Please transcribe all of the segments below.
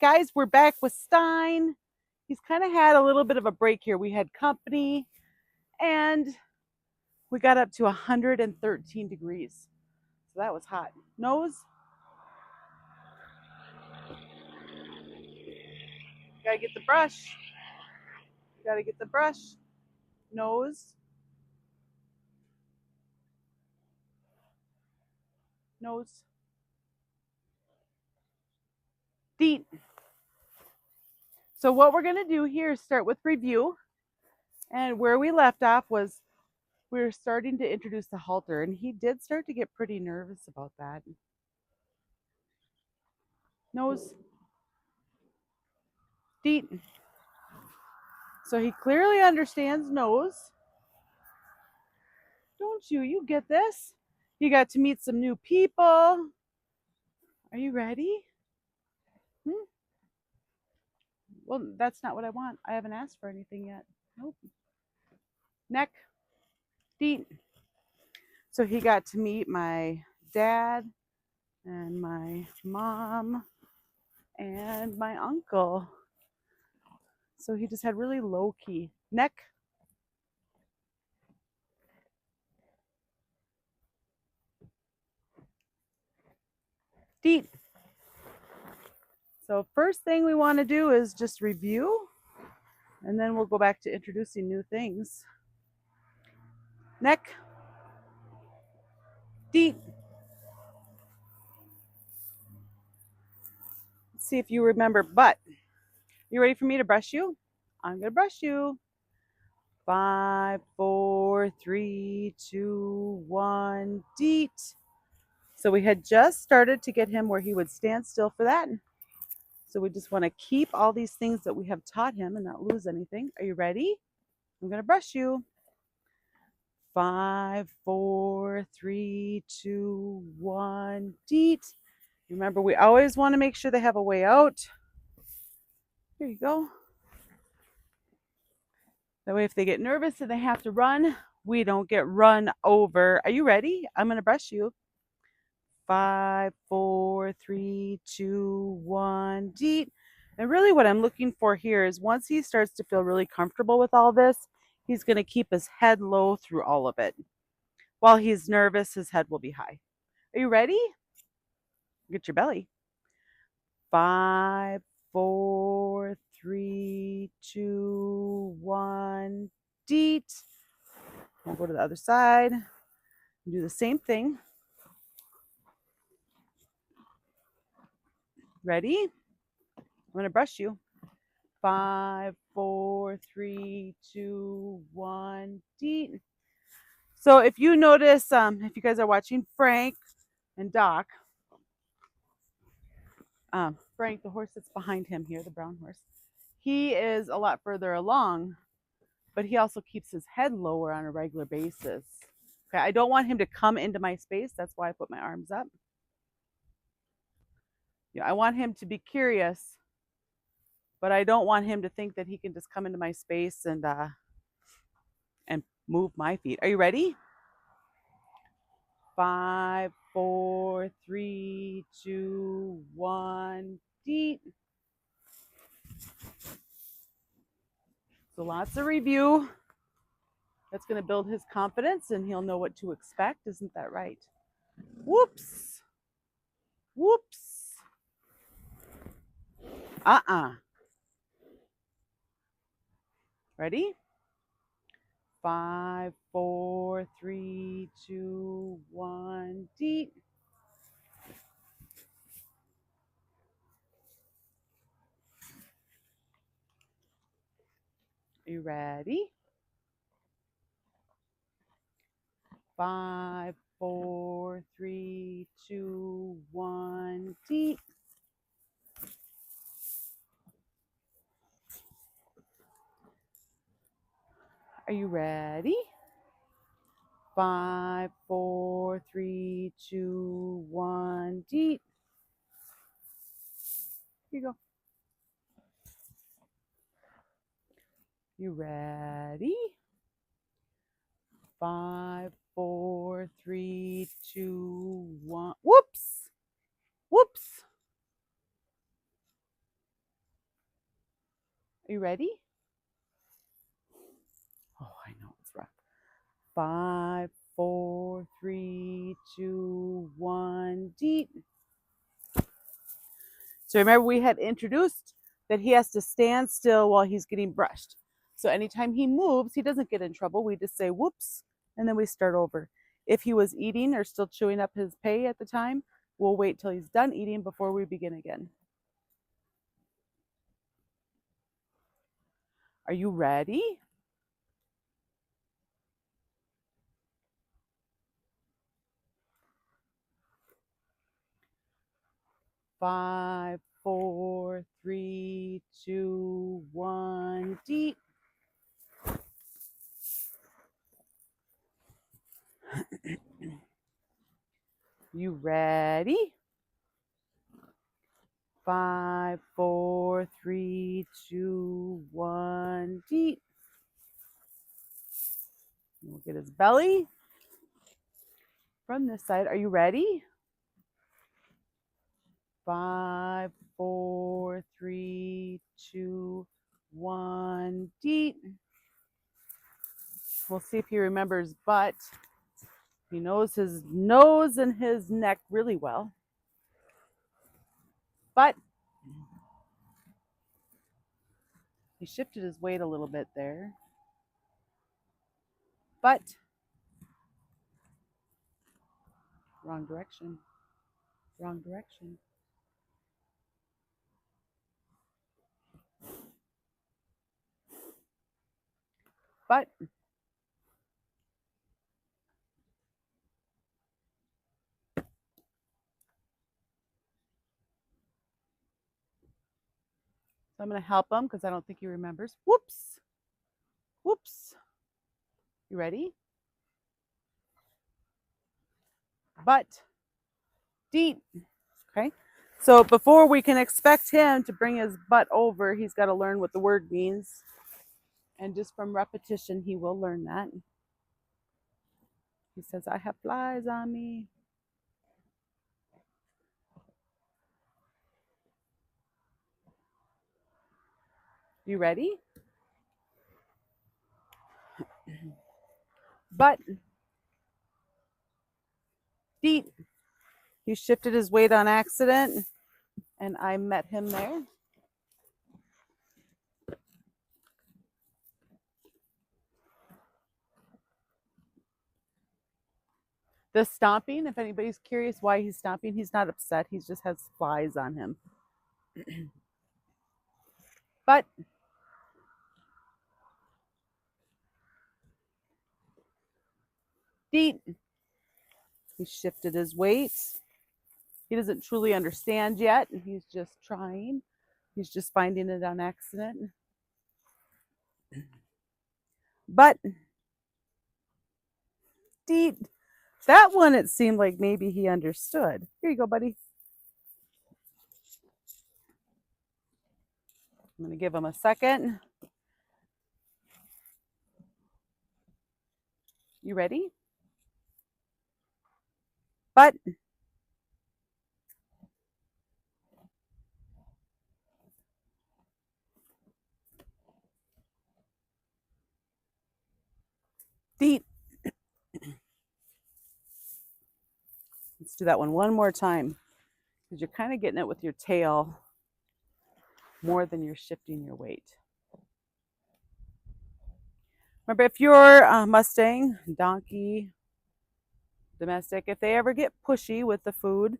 Guys, we're back with Stein. He's kind of had a little bit of a break here. We had company and we got up to 113 degrees. So that was hot. Nose. Gotta get the brush. Gotta get the brush. Nose. Nose. Feet. So what we're gonna do here is start with review. And where we left off was we were starting to introduce the halter, and he did start to get pretty nervous about that. Nose. Feet. So he clearly understands nose. Don't you? You get this. You got to meet some new people. Are you ready? Well, that's not what I want. I haven't asked for anything yet. Nope. Neck, feet. So he got to meet my dad and my mom and my uncle. So he just had really low key. Neck, feet. So first thing we want to do is just review, and then we'll go back to introducing new things. Neck, feet. Let's see if you remember butt. You ready for me to brush you? I'm going to brush you. 5, 4, 3, 2, 1, deet. So we had just started to get him where he would stand still for that. So we just want to keep all these things that we have taught him and not lose anything. Are you ready? I'm going to brush you. 5, 4, 3, 2, 1, deet. Remember, we always want to make sure they have a way out. Here you go. That way, if they get nervous and they have to run, we don't get run over. Are you ready? I'm going to brush you. 5, 4, 3, 2, 1, deet. And really what I'm looking for here is once he starts to feel really comfortable with all this, he's going to keep his head low through all of it. While he's nervous, his head will be high. Are you ready? Get your belly. 5, 4, 3, 2, 1, deet. We'll go to the other side and do the same thing. Ready? I'm going to brush you. 5, 4, 3, 2, 1, deet. So if you notice, if you guys are watching Frank and Doc, Frank, the horse that's behind him here, the brown horse, he is a lot further along, but he also keeps his head lower on a regular basis. Okay, I don't want him to come into my space. That's why I put my arms up. Yeah, I want him to be curious, but I don't want him to think that he can just come into my space and move my feet. Are you ready? 5, 4, 3, 2, 1, deet. So lots of review. That's going to build his confidence and he'll know what to expect. Isn't that right? Whoops. Whoops. Ready? 5, 4, 3, 2, 1, deet. Are you ready? 5, 4, 3, 2, 1, deet. Are you ready? 5, 4, 3, 2, 1, deet. Here you go. You ready? 5, 4, 3, 2, 1. Whoops. Whoops. Are you ready? Oh, I know it's rough. 5, 4, 3, 2, 1, deep. So remember we had introduced that he has to stand still while he's getting brushed. So anytime he moves, he doesn't get in trouble. We just say whoops, and then we start over. If he was eating or still chewing up his pay at the time, we'll wait till he's done eating before we begin again. Are you ready? Five, 4, 3, 2, 1, deep. You ready? 5, 4, 3, 2, 1, deep. We'll get his belly from this side. Are you ready? 5, 4, 3, 2, 1, deep. We'll see if he remembers butt. He knows his nose and his neck really well. But he shifted his weight a little bit there. But wrong direction. Wrong direction. But so I'm going to help him because I don't think he remembers. Whoops. Whoops. You ready? Butt. Deep. Okay. So before we can expect him to bring his butt over, he's got to learn what the word means. And just from repetition, he will learn that. He says, I have flies on me. You ready? Butt. Deep. He shifted his weight on accident, and I met him there. The stomping, if anybody's curious why he's stomping, he's not upset. He just has flies on him. But deep. He shifted his weight. He doesn't truly understand yet. He's just trying. He's just finding it on accident. But deep. That one, it seemed like maybe he understood. Here you go, buddy. I'm going to give him a second. You ready? But deep. Let's do that one more time because you're kind of getting it with your tail more than you're shifting your weight. Remember, if you're a Mustang, donkey, domestic, if they ever get pushy with the food,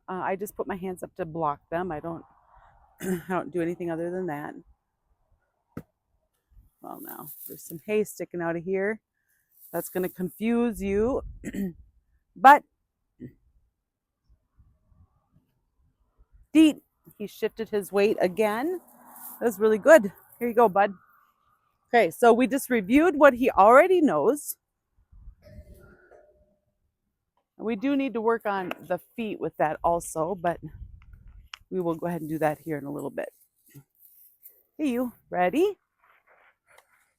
I just put my hands up to block them. I don't do anything other than that. Well, now there's some hay sticking out of here. That's going to confuse you. But deep. He shifted his weight again. That was really good. Here you go, bud. Okay, so we just reviewed what he already knows. We do need to work on the feet with that also, but we will go ahead and do that here in a little bit. Hey, you ready?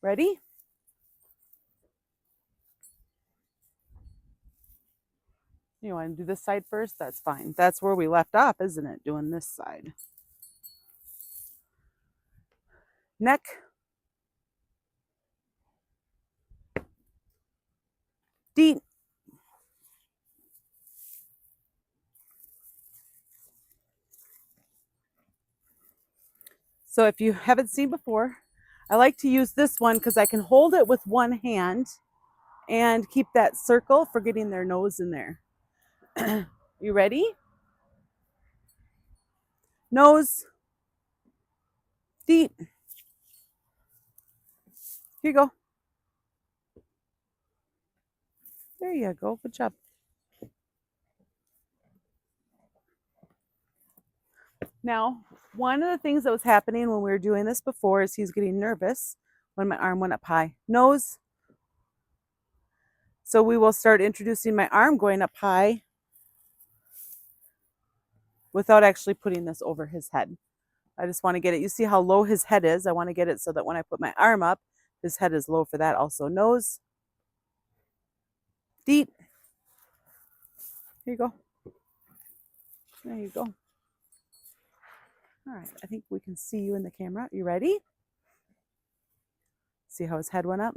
Ready? You want to do this side first? That's fine. That's where we left off, isn't it? Doing this side. neck, deep. So if you haven't seen before, I like to use this one because I can hold it with one hand and keep that circle for getting their nose in there. You ready? Nose, deep. Here you go. There you go. Good job. Now, one of the things that was happening when we were doing this before is he's getting nervous when my arm went up high. Nose. So we will start introducing my arm going up high without actually putting this over his head. I just want to get it. You see how low his head is? I want to get it so that when I put my arm up, his head is low for that also. Nose, deep. Here you go. There you go. All right, I think we can see you in the camera. You ready? See how his head went up?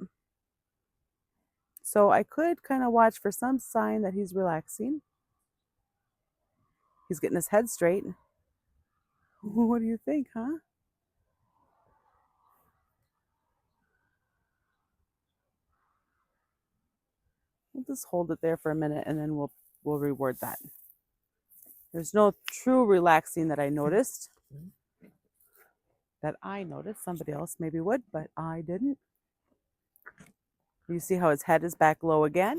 So I could kind of watch for some sign that he's relaxing. He's getting his head straight. What do you think, huh? We'll just hold it there for a minute and then we'll reward that. There's no true relaxing that I noticed. Somebody else maybe would, but I didn't. You see how his head is back low again?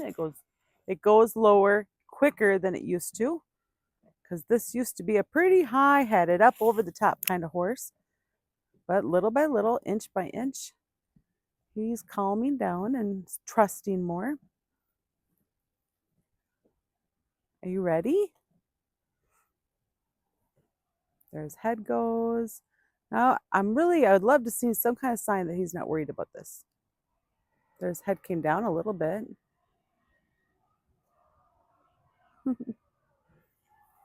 It goes lower quicker than it used to, because this used to be a pretty high-headed, up over the top kind of horse. But little by little, inch by inch, he's calming down and trusting more. Are you ready? There his head goes. Now, I would love to see some kind of sign that he's not worried about this. His head came down a little bit.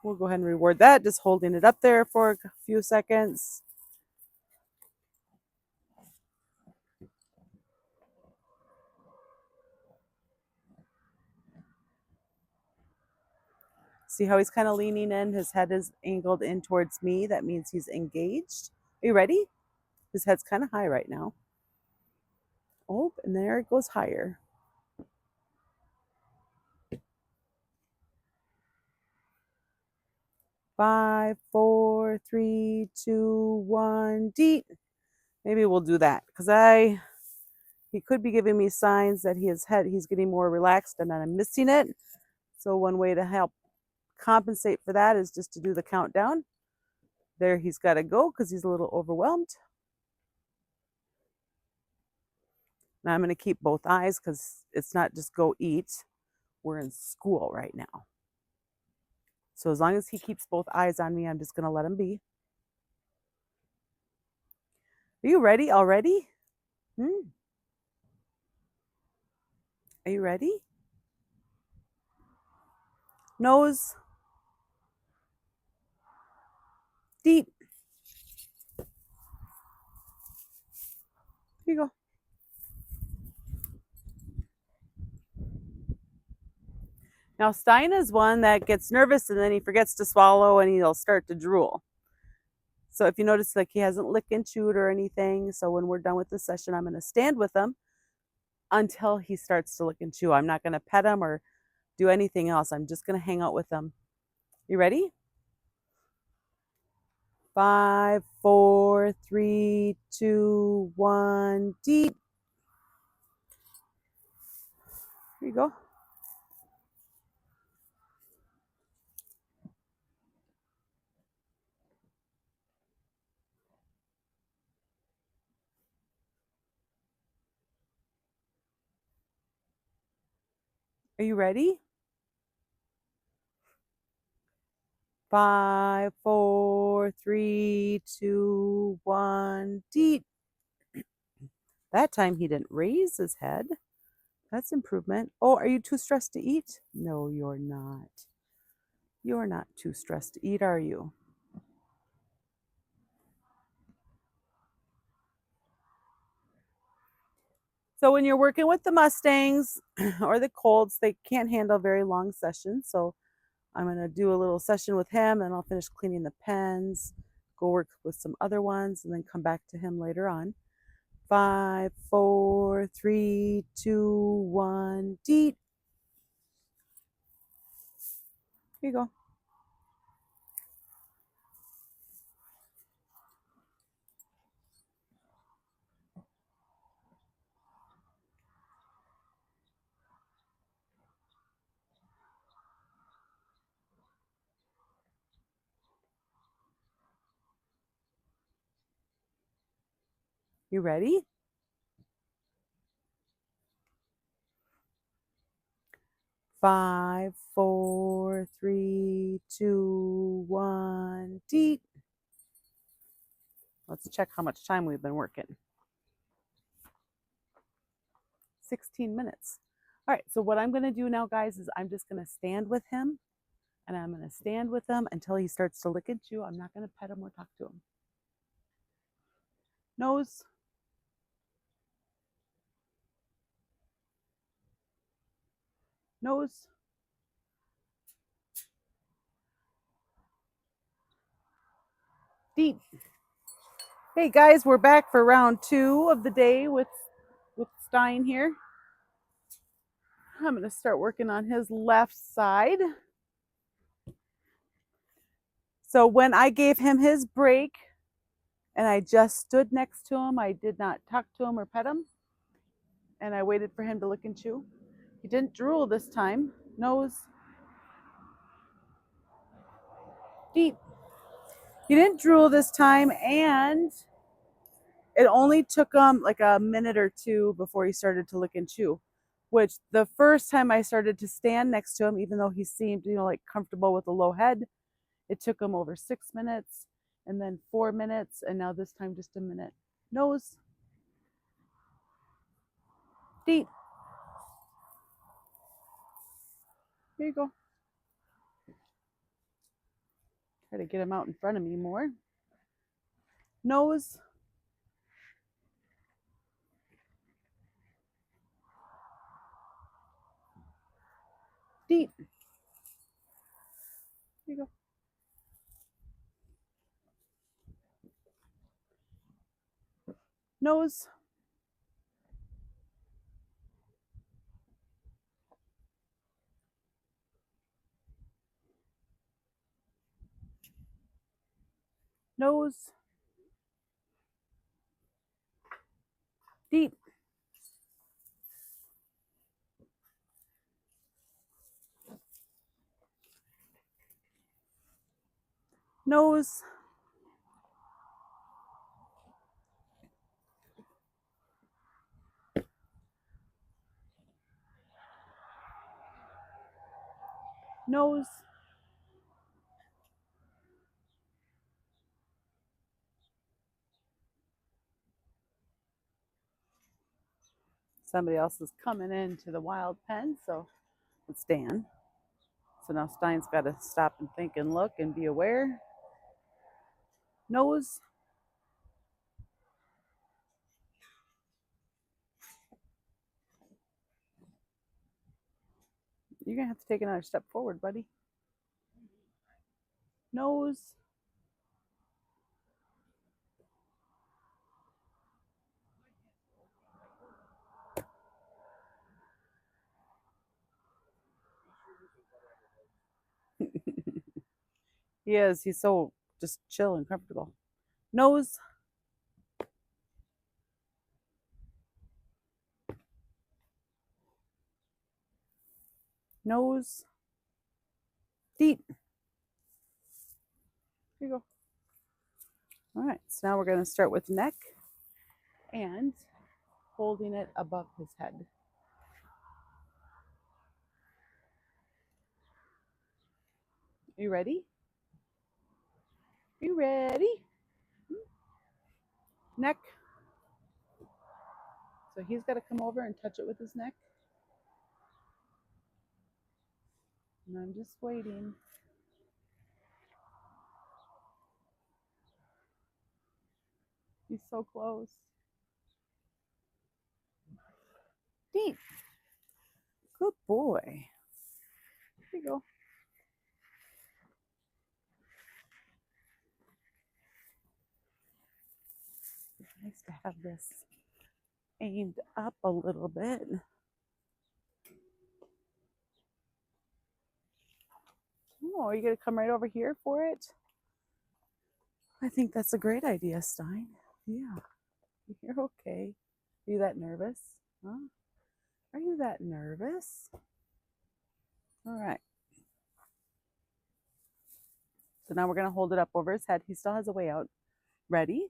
We'll go ahead and reward that, just holding it up there for a few seconds. See how he's kind of leaning in? His head is angled in towards me. That means he's engaged. Are you ready? His head's kind of high right now. Oh, and there it goes higher. Five, four, three, two, one, deep. Maybe we'll do that because he could be giving me signs that he's getting more relaxed and that I'm missing it. So one way to help compensate for that is just to do the countdown. There he's got to go because he's a little overwhelmed. Now I'm going to keep both eyes because it's not just go eat. We're in school right now. So as long as he keeps both eyes on me, I'm just going to let him be. Are you ready already? Are you ready? Nose. Deep. Here you go. Now, Stein is one that gets nervous and then he forgets to swallow and he'll start to drool. So if you notice, like he hasn't licked and chewed or anything, so when we're done with this session, I'm going to stand with him until he starts to lick and chew. I'm not going to pet him or do anything else. I'm just going to hang out with him. You ready? 5, 4, 3, 2, 1, deep. Here you go. Are you ready? 5, 4, 3, 2, 1, deep. That time he didn't raise his head. That's improvement. Oh, are you too stressed to eat? No, you're not. You're not too stressed to eat, are you? So when you're working with the Mustangs or the Colts, they can't handle very long sessions. So I'm going to do a little session with him and I'll finish cleaning the pens, go work with some other ones, and then come back to him later on. 5, 4, 3, 2, 1, deet. Here you go. You ready? 5, 4, 3, 2, 1, deet. Let's check how much time we've been working. 16 minutes. All right, so what I'm going to do now, guys, is I'm just going to stand with him, and I'm going to stand with him until he starts to lick and chew. I'm not going to pet him or talk to him. Nose. Nose. Deep. Hey, guys, we're back for round 2 of the day with Stein here. I'm going to start working on his left side. So when I gave him his break and I just stood next to him, I did not talk to him or pet him. And I waited for him to lick and chew. He didn't drool this time. Nose. Deep. He didn't drool this time, and it only took him like a minute or two before he started to lick and chew, which the first time I started to stand next to him, even though he seemed, like comfortable with a low head, it took him over 6 minutes, and then 4 minutes, and now this time just a minute. Nose. Deep. Here you go. Try to get him out in front of me more. Nose. Deep. Here you go. Nose. Nose. Deep. Nose. Nose. Somebody else is coming into the wild pen, so it's Dan. So now Stein's got to stop and think and look and be aware. Nose. You're going to have to take another step forward, buddy. Nose. He is. He's so just chill and comfortable. Nose. Nose. Deep. Here you go. All right. So now we're going to start with neck and holding it above his head. You ready? You ready? Neck. So he's got to come over and touch it with his neck. And I'm just waiting. He's so close. Deep. Good boy. There you go. Nice to have this aimed up a little bit. Oh, are you going to come right over here for it? I think that's a great idea, Stein. Yeah, you're okay. Are you that nervous? Huh? Are you that nervous? All right. So now we're going to hold it up over his head. He still has a way out. Ready?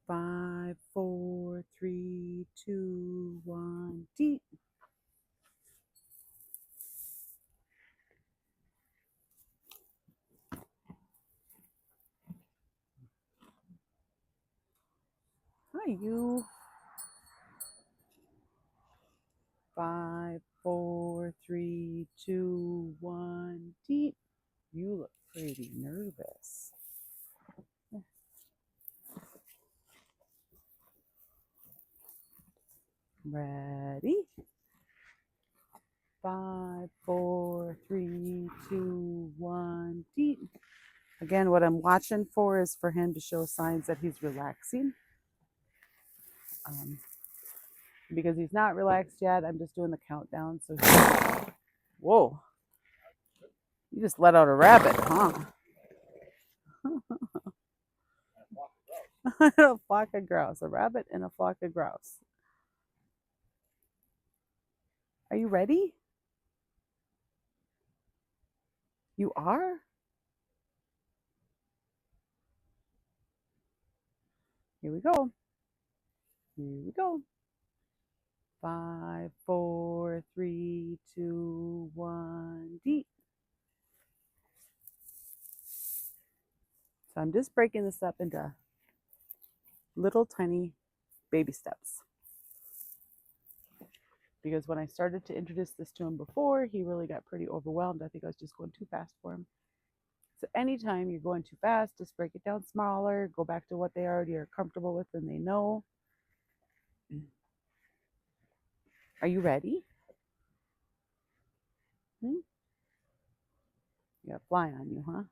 5, 4, 3, 2, 1, deep. Hi, you. 5, 4, 3, 2, 1, deep. You look pretty nervous. Ready? 5, 4, 3, 2, 1, deep. Again, what I'm watching for is for him to show signs that he's relaxing. Because he's not relaxed yet, I'm just doing the countdown. So, whoa, you just let out a rabbit, huh? A flock of grouse, a rabbit and a flock of grouse. Are you ready? You are? Here we go. Here we go. 5, 4, 3, 2, 1, deep. So I'm just breaking this up into little tiny baby steps. Because when I started to introduce this to him before, he really got pretty overwhelmed. I think I was just going too fast for him. So anytime you're going too fast, just break it down smaller, go back to what they already are comfortable with and they know. Are you ready? You got a fly on you, huh?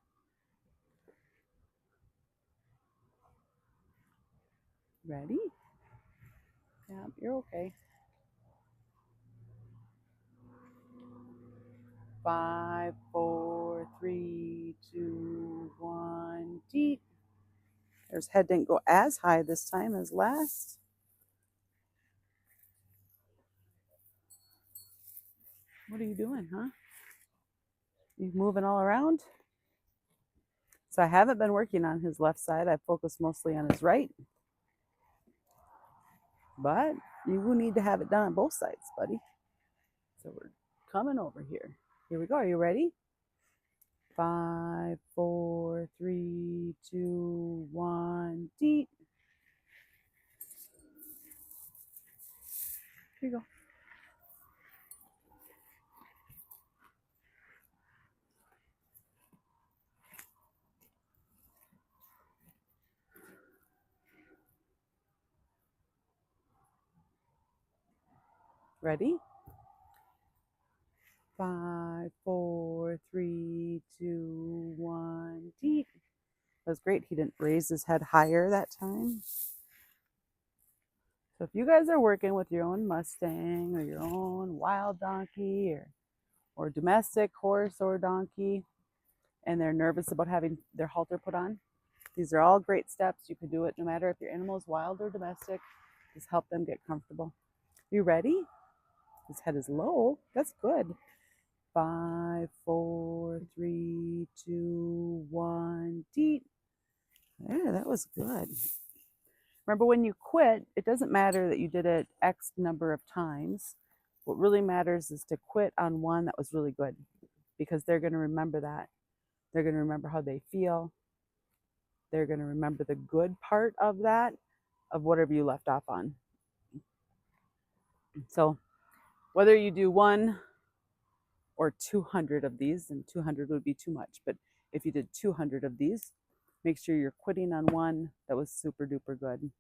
Ready? Yeah, you're okay. 5, 4, 3, 2, 1, deep. His head didn't go as high this time as last. What are you doing, huh? You moving all around? So I haven't been working on his left side. I focused mostly on his right. But you will need to have it done on both sides, buddy. So we're coming over here. Here we go. Are you ready? 5, 4, 3, 2, 1, deep. Here you go. Ready? 5, 4, 3, 2, 1, deep. That was great. He didn't raise his head higher that time. So if you guys are working with your own Mustang or your own wild donkey or domestic horse or donkey, and they're nervous about having their halter put on, these are all great steps. You can do it no matter if your animal is wild or domestic. Just help them get comfortable. You ready? His head is low. That's good. 5, 4, 3, 2, 1, deep. Yeah, that was good. Remember, when you quit, it doesn't matter that you did it X number of times. What really matters is to quit on one that was really good, because they're going to remember that. They're going to remember how they feel. They're going to remember the good part of that, of whatever you left off on. So whether you do 1 or 200 of these, and 200 would be too much, but if you did 200 of these, make sure you're quitting on one that was super duper good.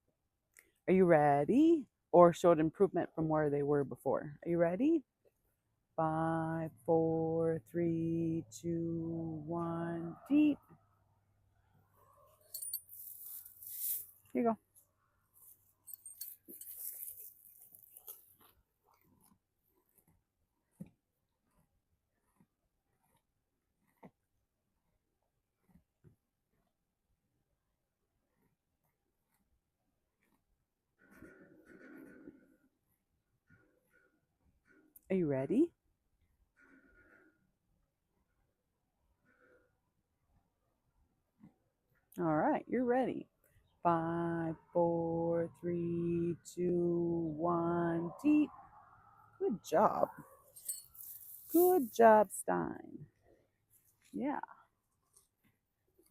Are you ready? or showed improvement from where they were before. Are you ready? 5, 4, 3, 2, 1, deep. Here you go. Are you ready? All right, you're ready. 5, 4, 3, 2, 1, deep. Good job. Good job, Stein. Yeah,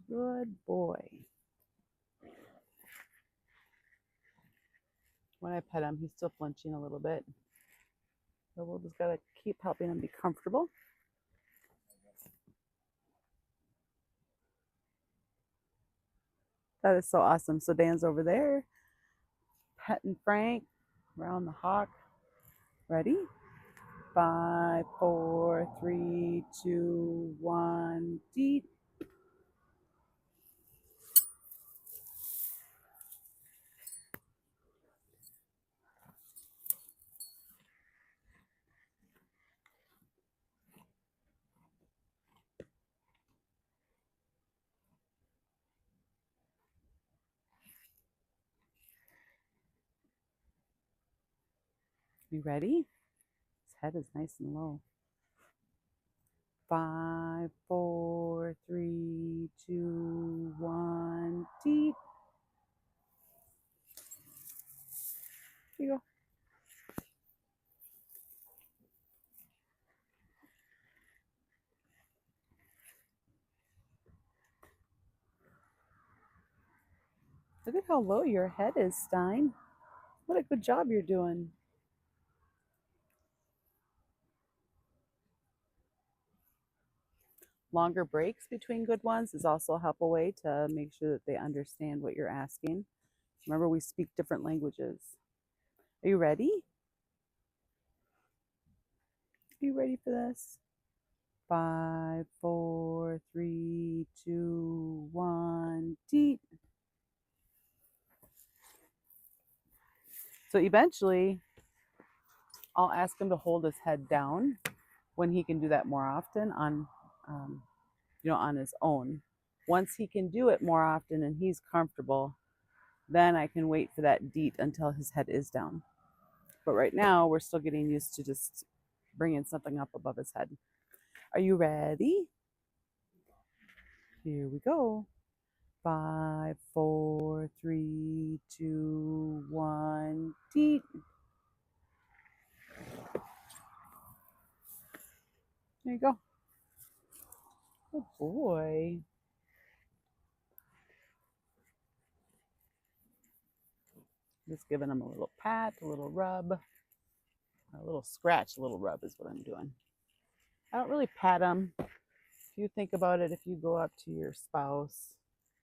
good boy. When I pet him, he's still flinching a little bit. So we'll just gotta keep helping him be comfortable. That is so awesome. So Dan's over there, petting Frank around the hawk. Ready? 5, 4, 3, 2, 1, deep. You ready? His head is nice and low. 5, 4, 3, 2, 1, deep. Here you go. Look at how low your head is, Stein. What a good job you're doing. Longer breaks between good ones is also a helpful way to make sure that they understand what you're asking. Remember, we speak different languages. Are you ready? Are you ready for this? 5, 4, 3, 2, 1, deep. So eventually, I'll ask him to hold his head down when he can do that more often um, on his own. Once he can do it more often and he's comfortable, then I can wait for that deet until his head is down. But right now, we're still getting used to just bringing something up above his head. Are you ready? Here we go. 5, 4, 3, 2, 1, deet. There you go. Good boy. Just giving him a little pat, a little rub, a little scratch, a little rub is what I'm doing. I don't really pat them. If you think about it, if you go up to your spouse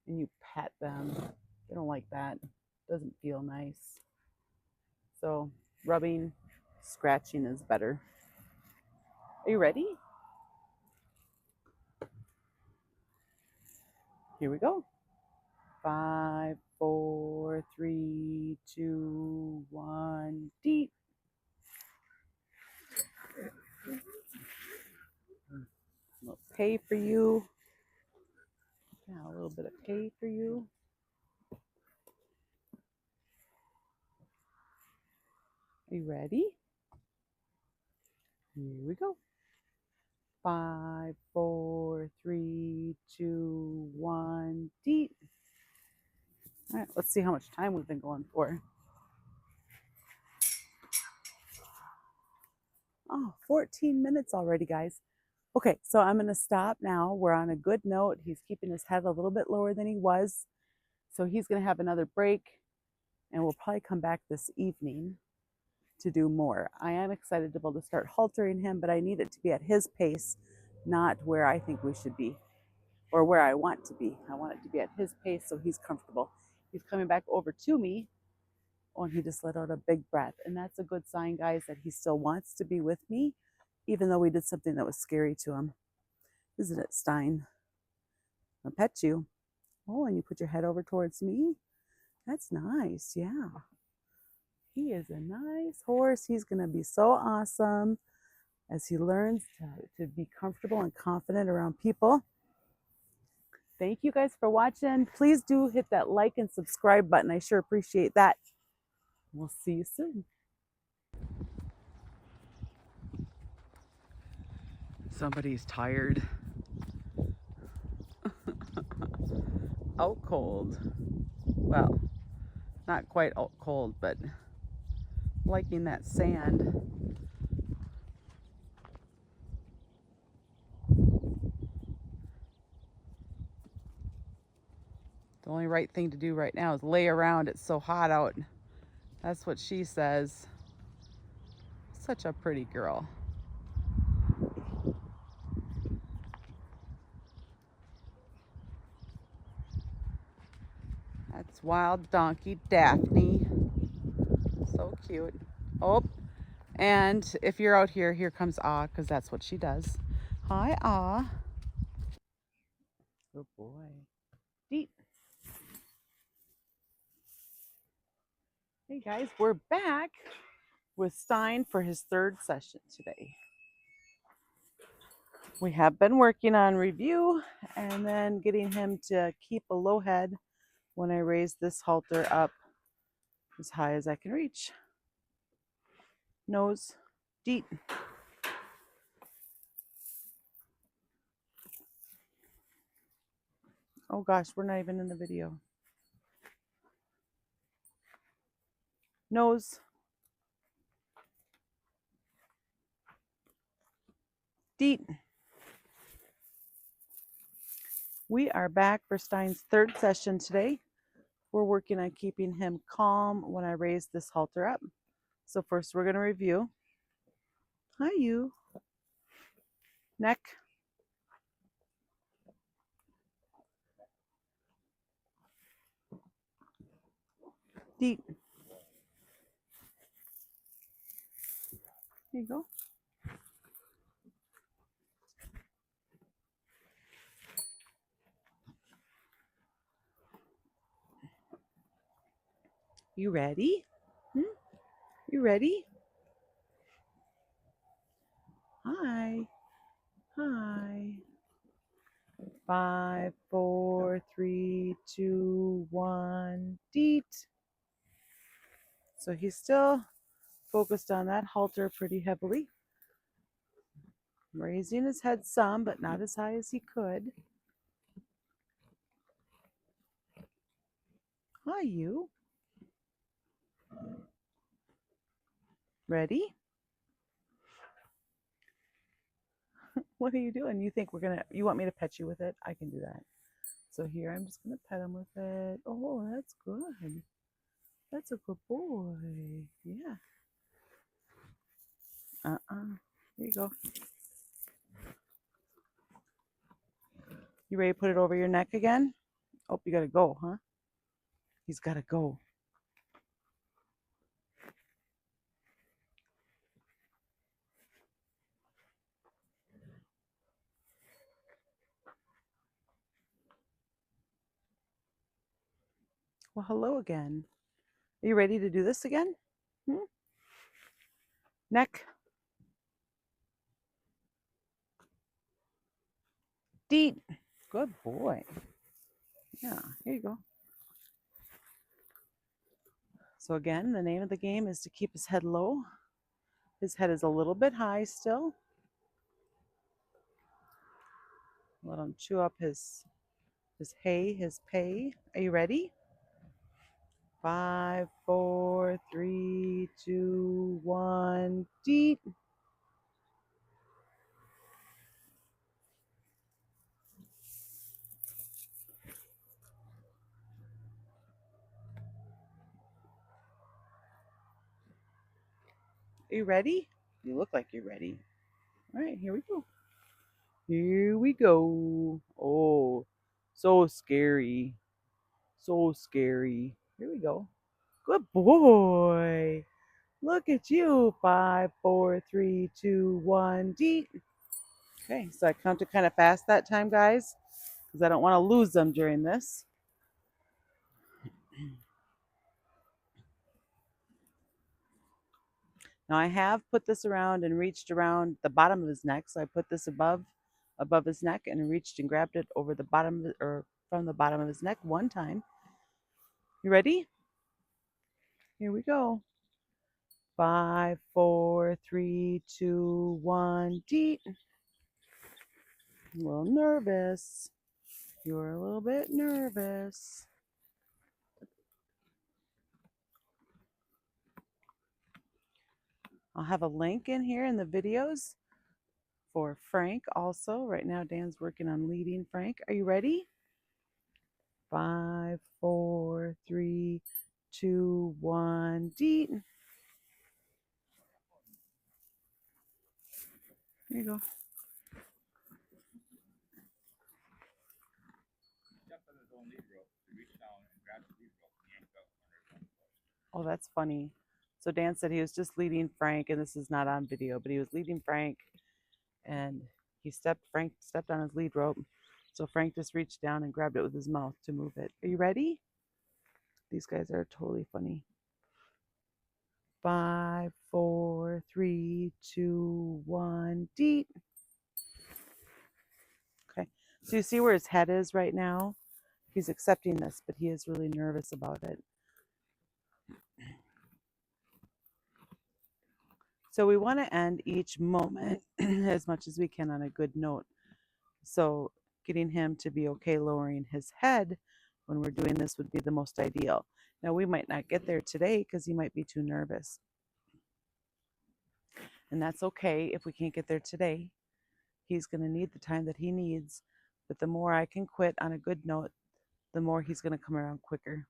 and you pat them, they don't like that. It doesn't feel nice. So rubbing, scratching is better. Are you ready? Here we go. 5, 4, 3, 2, 1, deep. A little pay for you. Yeah, a little bit of pay for you. Are you ready? Here we go. 5, 4, 3, 2, 1, deep. All right, let's see how much time we've been going for. Oh, 14 minutes already, guys. Okay, so I'm going to stop now. We're on a good note. He's keeping his head a little bit lower than he was. So he's going to have another break, and we'll probably come back this evening to do more. I am excited to be able to start haltering him, but I need it to be at his pace, not where I think we should be or where I want to be. I want it to be at his pace so he's comfortable. He's coming back over to me, Oh, and he just let out a big breath. And that's a good sign, guys, that he still wants to be with me, even though we did something that was scary to him. Isn't it, Stein? I'll pet you. Oh, and you put your head over towards me. That's nice. Yeah. He is a nice horse. He's going to be so awesome as he learns to be comfortable and confident around people. Thank you guys for watching. Please do hit that like and subscribe button. I sure appreciate that. We'll see you soon. Somebody's tired. Out cold. Well, not quite out cold, but liking that sand. The only right thing to do right now is lay around. It's so hot out. That's what she says. Such a pretty girl. That's wild donkey Daphne. So cute. Oh, and if you're out here, here comes Ah, because that's what she does. Hi, Ah. Good boy. Deep. Hey guys, we're back with Stein for his third session today. We have been working on review and then getting him to keep a low head when I raise this halter up as high as I can reach. Nose, deep. Oh gosh, we're not even in the video. Nose, deep. We are back for Stein's third session today. We're working on keeping him calm when I raise this halter up. So first we're going to review. Hi, you. Neck. Deep. There you go. You ready? You ready? Hi. Hi. 5, 4, 3, 2, 1, deet. So he's still focused on that halter pretty heavily. Raising his head some, but not as high as he could. Hi, you. Ready? What are you doing? You think you want me to pet you with it? I can do that. So here, I'm just going to pet him with it. Oh, that's good. That's a good boy. Yeah. Here you go. You ready to put it over your neck again? Oh, you got to go, huh? He's got to go. Well, hello again. Are you ready to do this again? Neck. Deep. Good boy. Yeah, here you go. So again, the name of the game is to keep his head low. His head is a little bit high still. Let him chew up his hay, his pay. Are you ready? 5, 4, 3, 2, 1, deep. Are you ready? You look like you're ready. All right, here we go. Here we go. Oh, so scary. So scary. Here we go. Good boy. Look at you. 5, 4, 3, 2, 1, D. Okay, so I counted kind of fast that time, guys, because I don't want to lose them during this. Now I have put this around and reached around the bottom of his neck. So I put this above his neck and reached and grabbed it over the bottom or from the bottom of his neck one time. You ready? Here we go. 5, 4, 3, 2, 1, D. A little nervous. You're a little bit nervous. I'll have a link in here in the videos for Frank also. Right now, Dan's working on leading Frank. Are you ready? 5, 4, 3, 2, 1, D. There you go. Oh, that's funny. So Dan said he was just leading Frank, and this is not on video, but he was leading Frank, and Frank stepped on his lead rope. So Frank just reached down and grabbed it with his mouth to move it. Are you ready? These guys are totally funny. 5, 4, 3, 2, 1, D. Okay. So you see where his head is right now? He's accepting this, but he is really nervous about it. So we want to end each moment as much as we can on a good note. So getting him to be okay lowering his head when we're doing this would be the most ideal. Now we might not get there today because he might be too nervous. And that's okay if we can't get there today. He's going to need the time that he needs. But the more I can quit on a good note, the more he's going to come around quicker.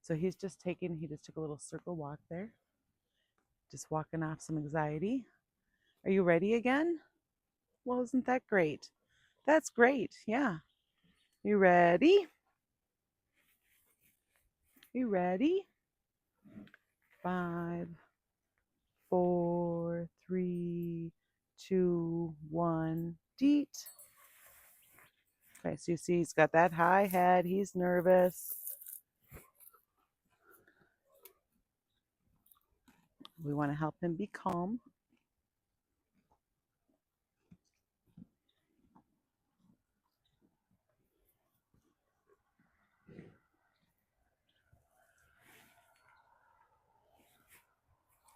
So he just took a little circle walk there. Just walking off some anxiety. Are you ready again? Well, isn't that great? That's great. Yeah. You ready? You ready? 5, 4, 3, 2, 1, deet. Okay, so you see he's got that high head. He's nervous. We want to help him be calm.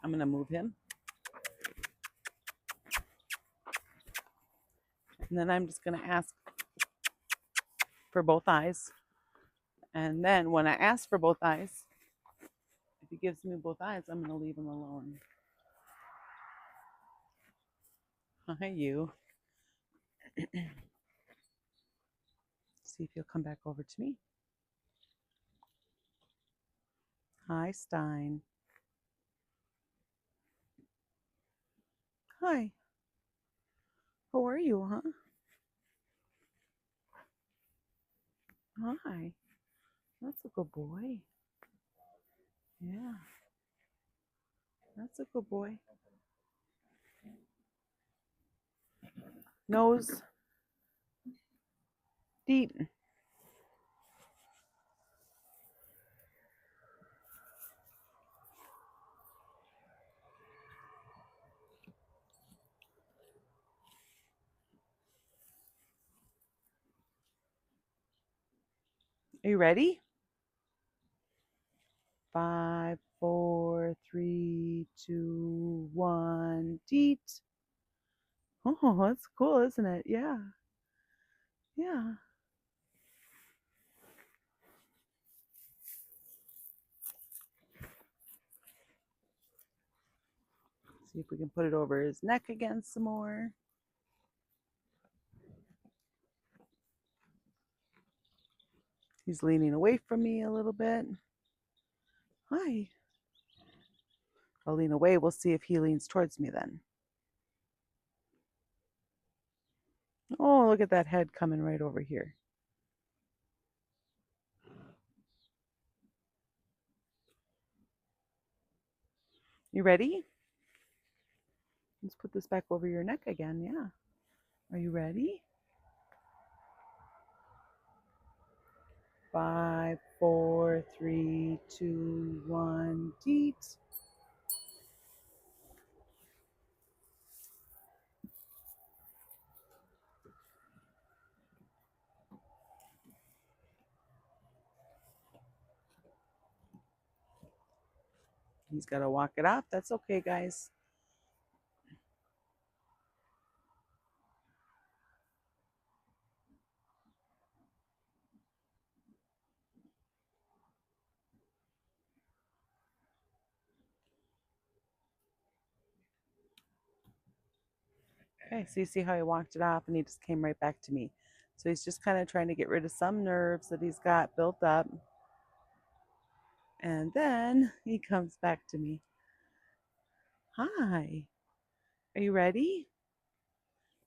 I'm going to move him. And then I'm just going to ask for both eyes. And then when I ask for both eyes, if he gives me both eyes, I'm going to leave him alone. Hi, you. See if he'll come back over to me. Hi, Stein. Hi. How are you, huh? Hi. That's a good boy. Yeah. That's a good boy. Nose. Deep. Are you ready? 5, 4, 3, 2, 1, deet. Oh, that's cool, isn't it? Yeah. Yeah. See if we can put it over his neck again some more. He's leaning away from me a little bit. Hi. I'll lean away. We'll see if he leans towards me then. Oh, look at that head coming right over here. You ready? Let's put this back over your neck again. Yeah. Are you ready? 5, 4, 3, 2, 1, deep. He's got to walk it off. That's okay, guys. Okay, so you see how he walked it off and he just came right back to me. So he's just kind of trying to get rid of some nerves that he's got built up. And then he comes back to me. Hi, are you ready?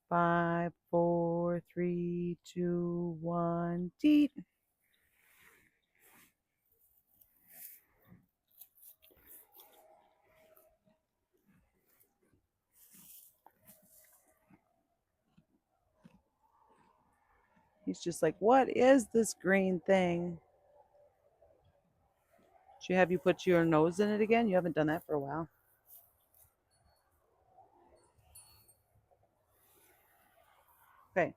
5, 4, 3, 2, 1, deep. He's just like, what is this green thing? Should have you put your nose in it again? You haven't done that for a while. Okay,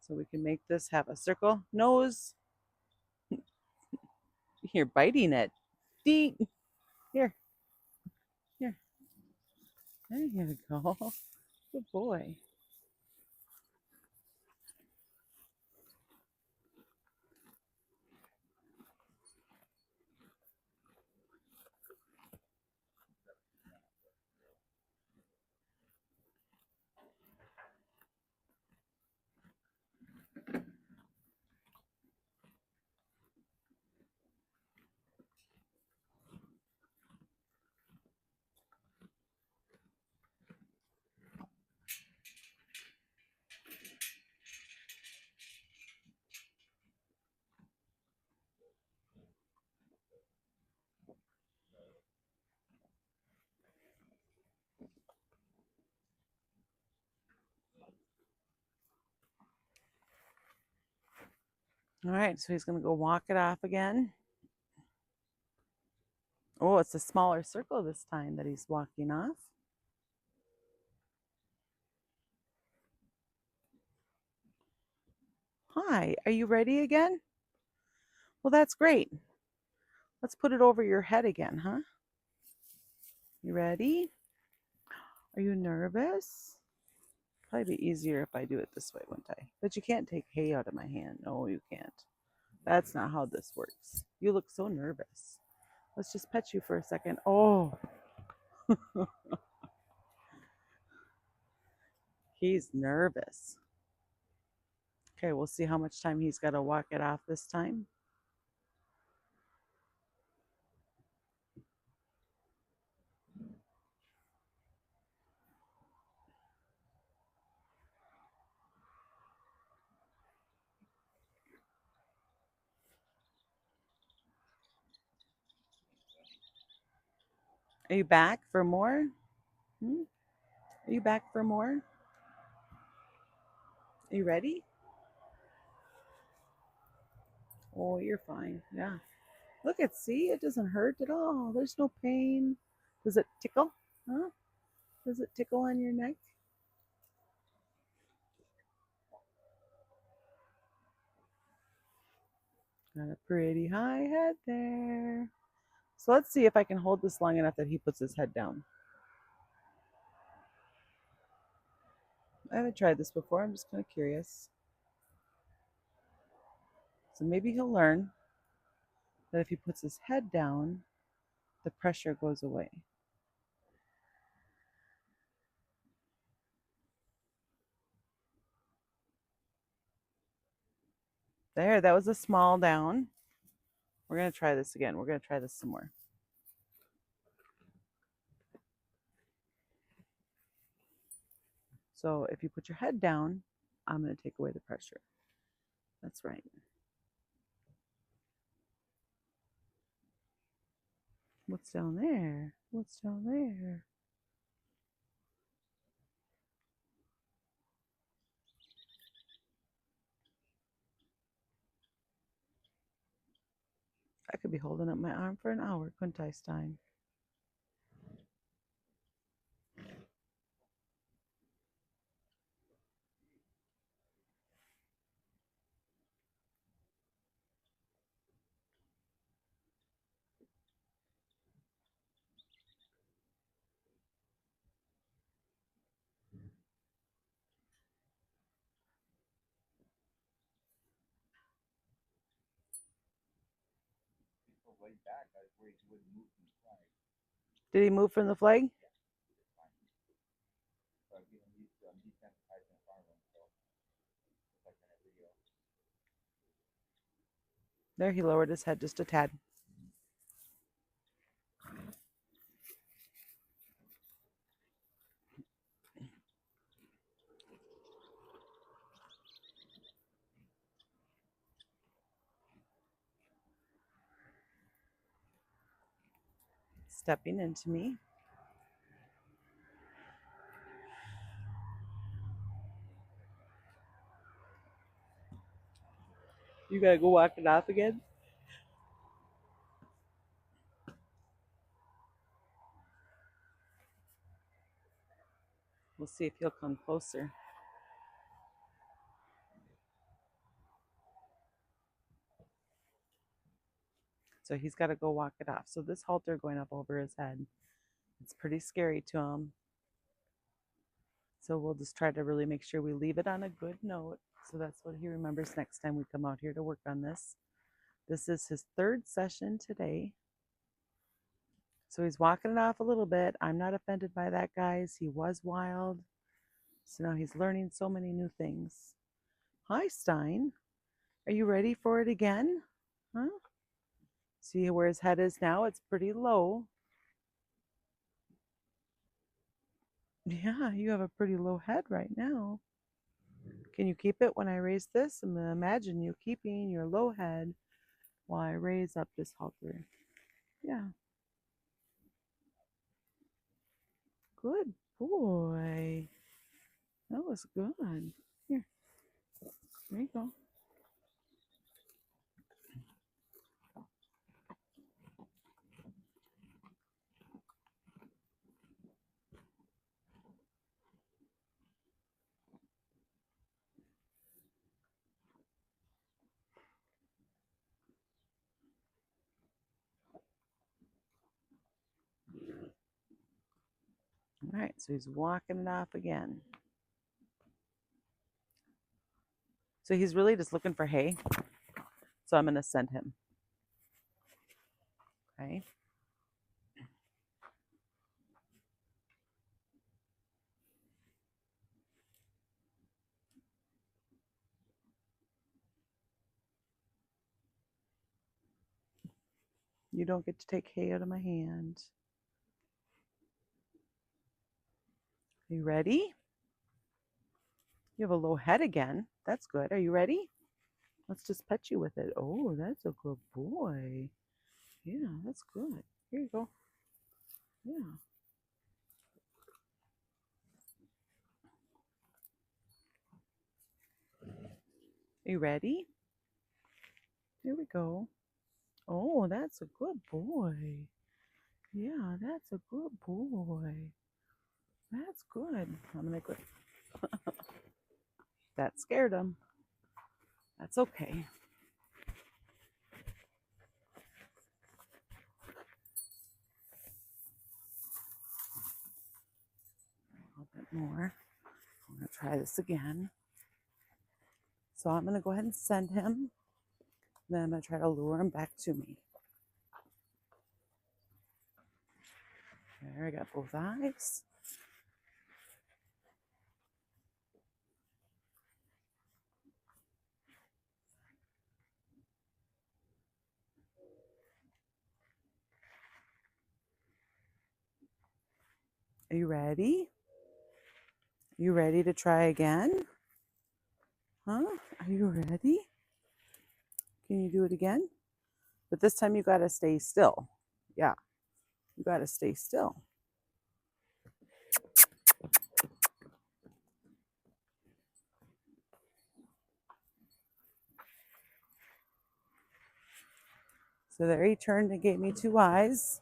so we can make this have a circle. Nose. You're biting it. Deep. Here, here. There you go. Good boy. All right, so he's going to go walk it off again. Oh, it's a smaller circle this time that he's walking off. Hi, are you ready again? Well, that's great. Let's put it over your head again, huh? You ready? Are you nervous? Probably be easier if I do it this way, wouldn't I? But you can't take hay out of my hand. No, you can't. That's not how this works. You look so nervous. Let's just pet you for a second. Oh, he's nervous. Okay, we'll see how much time he's got to walk it off this time. Are you back for more? Hmm? Are you back for more? Are you ready? Oh, you're fine. Yeah. Look at, see, it doesn't hurt at all. There's no pain. Does it tickle? Huh? Does it tickle on your neck? Got a pretty high head there. So let's see if I can hold this long enough that he puts his head down. I haven't tried this before. I'm just kind of curious. So maybe he'll learn that if he puts his head down, the pressure goes away. There, that was a small down. We're going to try this again. We're going to try this some more. So if you put your head down, I'm going to take away the pressure. That's right. What's down there? What's down there? I could be holding up my arm for an hour, couldn't I, Stein? Did he move from the flag? There, he lowered his head just a tad. Stepping into me. You gotta go walk it off again? We'll see if he'll come closer. So he's got to go walk it off. So this halter going up over his head, it's pretty scary to him. So we'll just try to really make sure we leave it on a good note. So that's what he remembers next time we come out here to work on this. This is his third session today. So he's walking it off a little bit. I'm not offended by that, guys. He was wild. So now he's learning so many new things. Hi, Stein. Are you ready for it again? Huh? See where his head is now? It's pretty low. Yeah, you have a pretty low head right now. Can you keep it when I raise this? I'm going to imagine you keeping your low head while I raise up this halter. Yeah. Good boy. That was good. Here. There you go. All right, so he's walking it off again. So he's really just looking for hay. So I'm going to send him. Okay. You don't get to take hay out of my hand. Are you ready? You have a low head again. That's good. Are you ready? Let's just pet you with it. Oh, that's a good boy. Yeah, that's good. Here you go. Yeah. Are you ready? Here we go. Oh, that's a good boy. Yeah, that's a good boy. That's good. I'm going to go. That scared him. That's okay. A little bit more. I'm going to try this again. So I'm going to go ahead and send him. Then I'm going to try to lure him back to me. There, I got both eyes. Are you ready? Are you ready to try again? Huh? Are you ready? Can you do it again? But this time you got to stay still. Yeah. You got to stay still. So there he turned and gave me 2 eyes.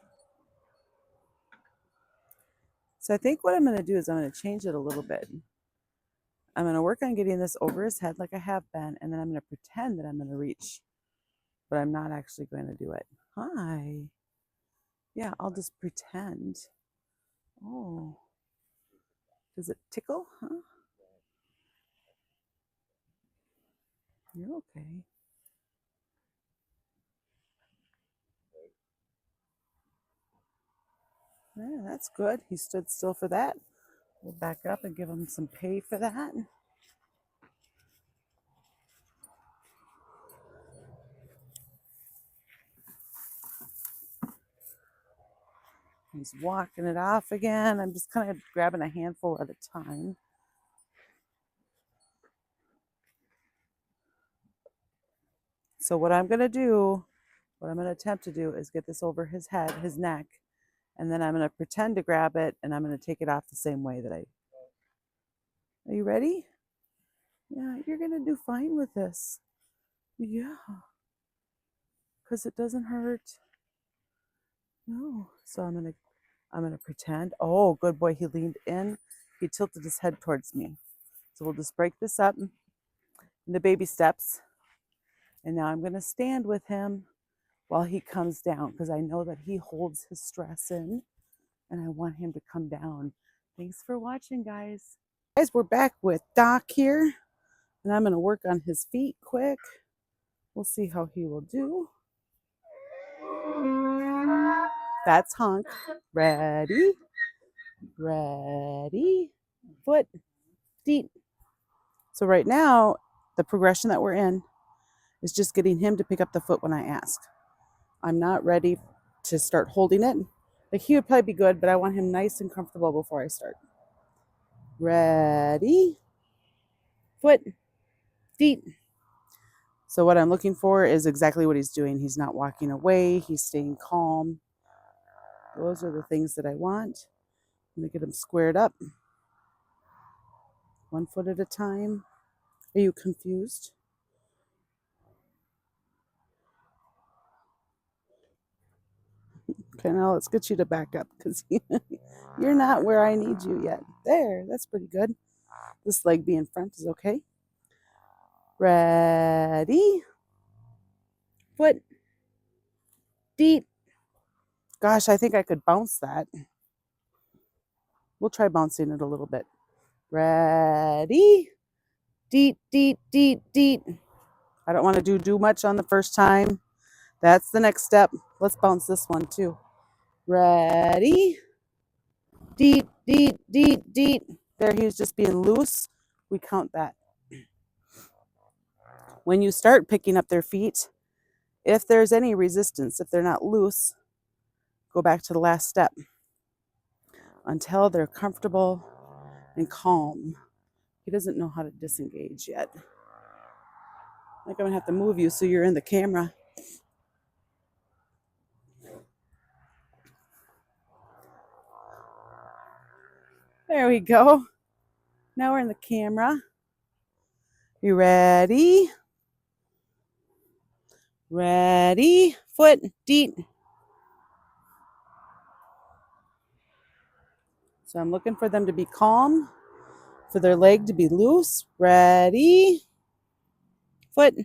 So I think what I'm going to do is I'm going to change it a little bit. I'm going to work on getting this over his head like I have been, and then I'm going to pretend that I'm going to reach, but I'm not actually going to do it. Hi. Yeah, I'll just pretend. Oh. Does it tickle? Huh? You're okay. Yeah, that's good. He stood still for that. We'll back up and give him some pay for that. He's walking it off again. I'm just kind of grabbing a handful at a time. So what I'm going to do, what I'm going to attempt to do is get this over his head, his neck, and then I'm going to pretend to grab it, and I'm going to take it off the same way that I... Are you ready? Yeah, you're going to do fine with this. Yeah. Because it doesn't hurt. No. So I'm going to pretend. Oh, good boy. He leaned in. He tilted his head towards me. So we'll just break this up into baby steps. And now I'm going to stand with him while he comes down, because I know that he holds his stress in and I want him to come down. Thanks for watching, guys. Guys, we're back with Doc here, and I'm going to work on his feet quick. We'll see how he will do. That's Honk. Ready? Ready? Foot, feet. So right now, the progression that we're in is just getting him to pick up the foot when I ask. I'm not ready to start holding it. Like, he would probably be good, but I want him nice and comfortable before I start. Ready? Foot, feet. So what I'm looking for is exactly what he's doing. He's not walking away. He's staying calm. Those are the things that I want. I'm going to get him squared up. 1 foot at a time. Are you confused? Okay, now let's get you to back up, because you're not where I need you yet. There, that's pretty good. This leg being front is okay. Ready? Foot, feet. Gosh, I think I could bounce that. We'll try bouncing it a little bit. Ready? Deet, deet, deet, deet. I don't want to do much on the first time. That's the next step. Let's bounce this one too. Ready? Deet, deet, deet, deet. There, he was just being loose. We count that. When you start picking up their feet, if there's any resistance, if they're not loose, go back to the last step until they're comfortable and calm. He doesn't know how to disengage yet. I think I'm going to have to move you so you're in the camera. There we go. Now we're in the camera. You ready? Ready? Foot, feet. So I'm looking for them to be calm, for their leg to be loose. Ready? Foot.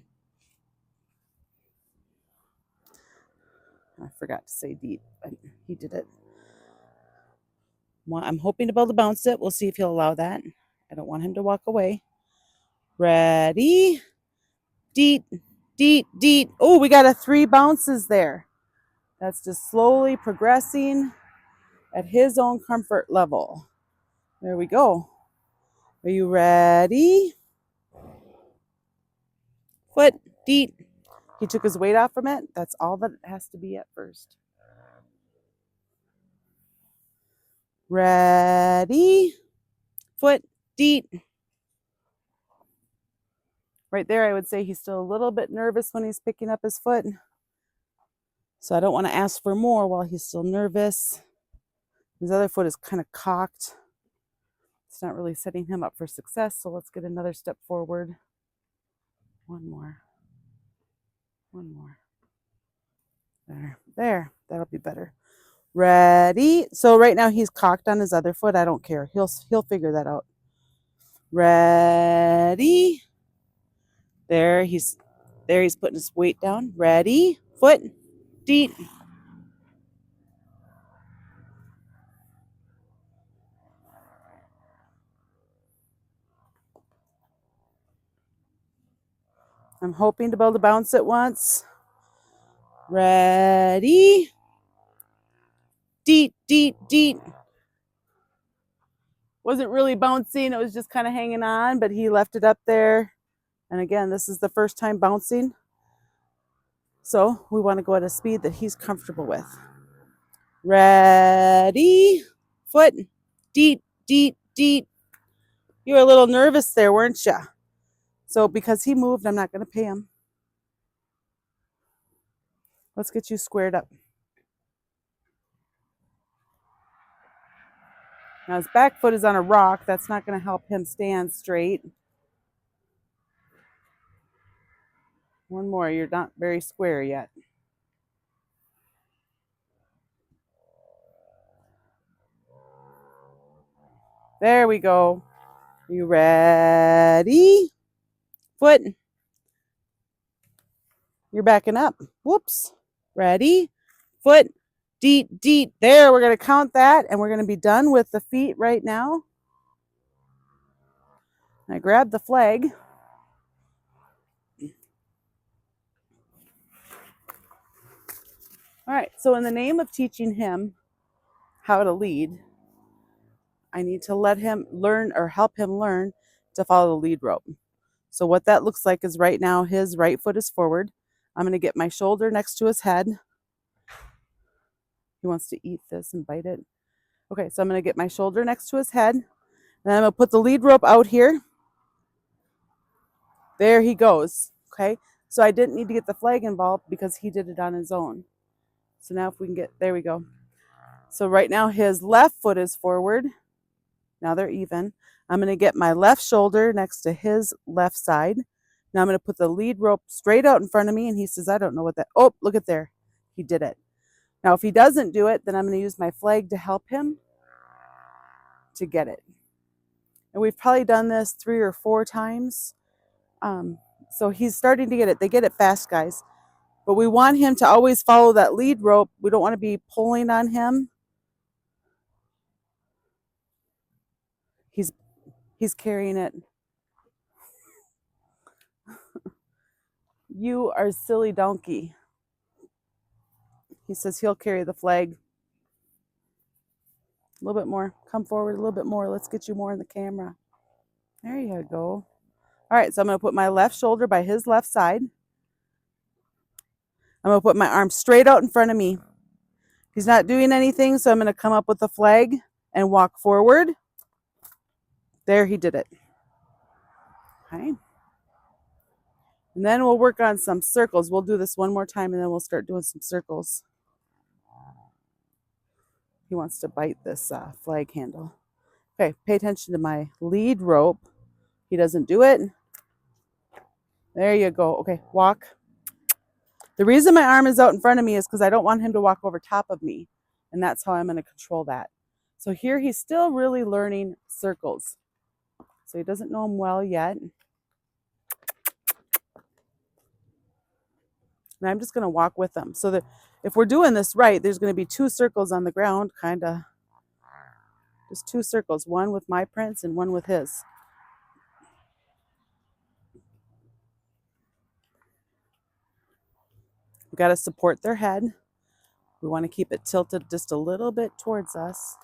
I forgot to say deep, but he did it. I'm hoping to be able to bounce it. We'll see if he'll allow that. I don't want him to walk away. Ready? Deet, deet, deet. Oh, we got 3 bounces there. That's just slowly progressing at his own comfort level. There we go. Are you ready? Foot, deet. He took his weight off from it. That's all that it has to be at first. Ready? Foot, deet. Right there, I would say he's still a little bit nervous when he's picking up his foot. So I don't want to ask for more while he's still nervous. His other foot is kind of cocked. It's not really setting him up for success. So let's get another step forward. One more. One more. There. That'll be better. Ready? So right now he's cocked on his other foot. I don't care. He'll figure that out. Ready? There he's putting his weight down. Ready? Foot. Deep. I'm hoping to be able to bounce it once. Ready? Deep, deep, deep. Wasn't really bouncing. It was just kind of hanging on, but he left it up there. And again, this is the first time bouncing. So we want to go at a speed that he's comfortable with. Ready? Foot. Deep, deep, deep. You were a little nervous there, weren't you? So because he moved, I'm not going to pay him. Let's get you squared up. Now his back foot is on a rock. That's not going to help him stand straight. One more. You're not very square yet. There we go. You ready? Foot. You're backing up. Whoops. Ready? Foot. Deep, deep. There, we're going to count that, and we're going to be done with the feet right now. I grab the flag. All right, so in the name of teaching him how to lead, I need to let him learn or help him learn to follow the lead rope. So what that looks like is right now his right foot is forward. I'm going to get my shoulder next to his head. He wants to eat this and bite it. Okay, so I'm going to get my shoulder next to his head. And I'm going to put the lead rope out here. There he goes. Okay, so I didn't need to get the flag involved because he did it on his own. So now if we can get, there we go. So right now his left foot is forward. Now they're even. I'm going to get my left shoulder next to his left side. Now I'm going to put the lead rope straight out in front of me. And he says, I don't know what that, oh, look at there. He did it. Now if he doesn't do it, then I'm going to use my flag to help him to get it. And we've probably done this 3 or 4 times. So he's starting to get it. They get it fast, guys. But we want him to always follow that lead rope. We don't want to be pulling on him. He's carrying it. You are a silly donkey. He says he'll carry the flag. A little bit more. Come forward a little bit more. Let's get you more in the camera. There you go. All right, so I'm going to put my left shoulder by his left side. I'm going to put my arm straight out in front of me. He's not doing anything, so I'm going to come up with the flag and walk forward. There, he did it. Okay. And then we'll work on some circles. We'll do this one more time, and then we'll start doing some circles. He wants to bite this flag handle. Okay, pay attention to my lead rope. He doesn't do it. There you go. Okay, walk. The reason my arm is out in front of me is because I don't want him to walk over top of me. And that's how I'm going to control that. So here he's still really learning circles. So he doesn't know them well yet. And I'm just going to walk with him. So that if we're doing this right, there's going to be 2 circles on the ground, kind of. Just 2 circles, one with my prints and one with his. We've got to support their head. We want to keep it tilted just a little bit towards us.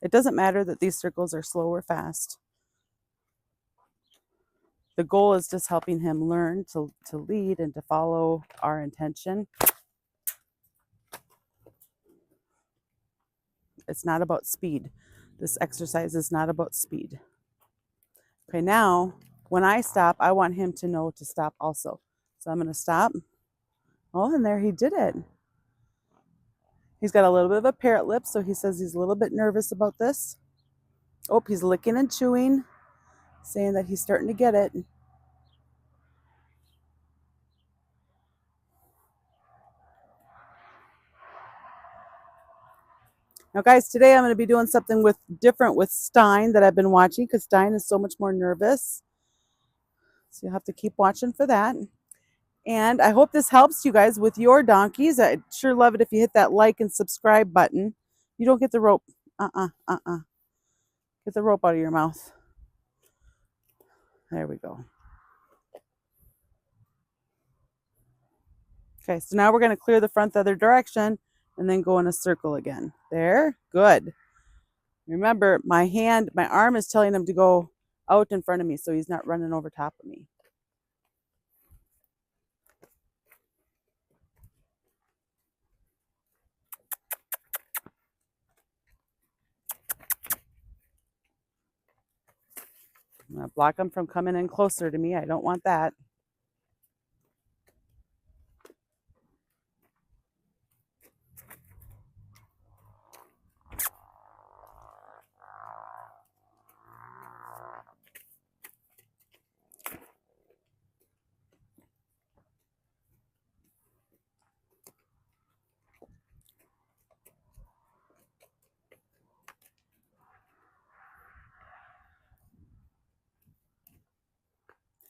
It doesn't matter that these circles are slow or fast. The goal is just helping him learn to lead and to follow our intention. It's not about speed. This exercise is not about speed. Okay, now when I stop, I want him to know to stop also. So I'm going to stop. Oh, and there he did it. He's got a little bit of a parrot lip, so he says he's a little bit nervous about this. Oh, he's licking and chewing, saying that he's starting to get it. Now, guys, today I'm going to be doing something different with Stein that I've been watching because Stein is so much more nervous. So you'll have to keep watching for that. And I hope this helps you guys with your donkeys. I'd sure love it if you hit that like and subscribe button. You don't get the rope. Get the rope out of your mouth. There we go. Okay, so now we're going to clear the front the other direction and then go in a circle again. There, good. Remember, my arm is telling him to go out in front of me so he's not running over top of me. I'm going to block him from coming in closer to me. I don't want that.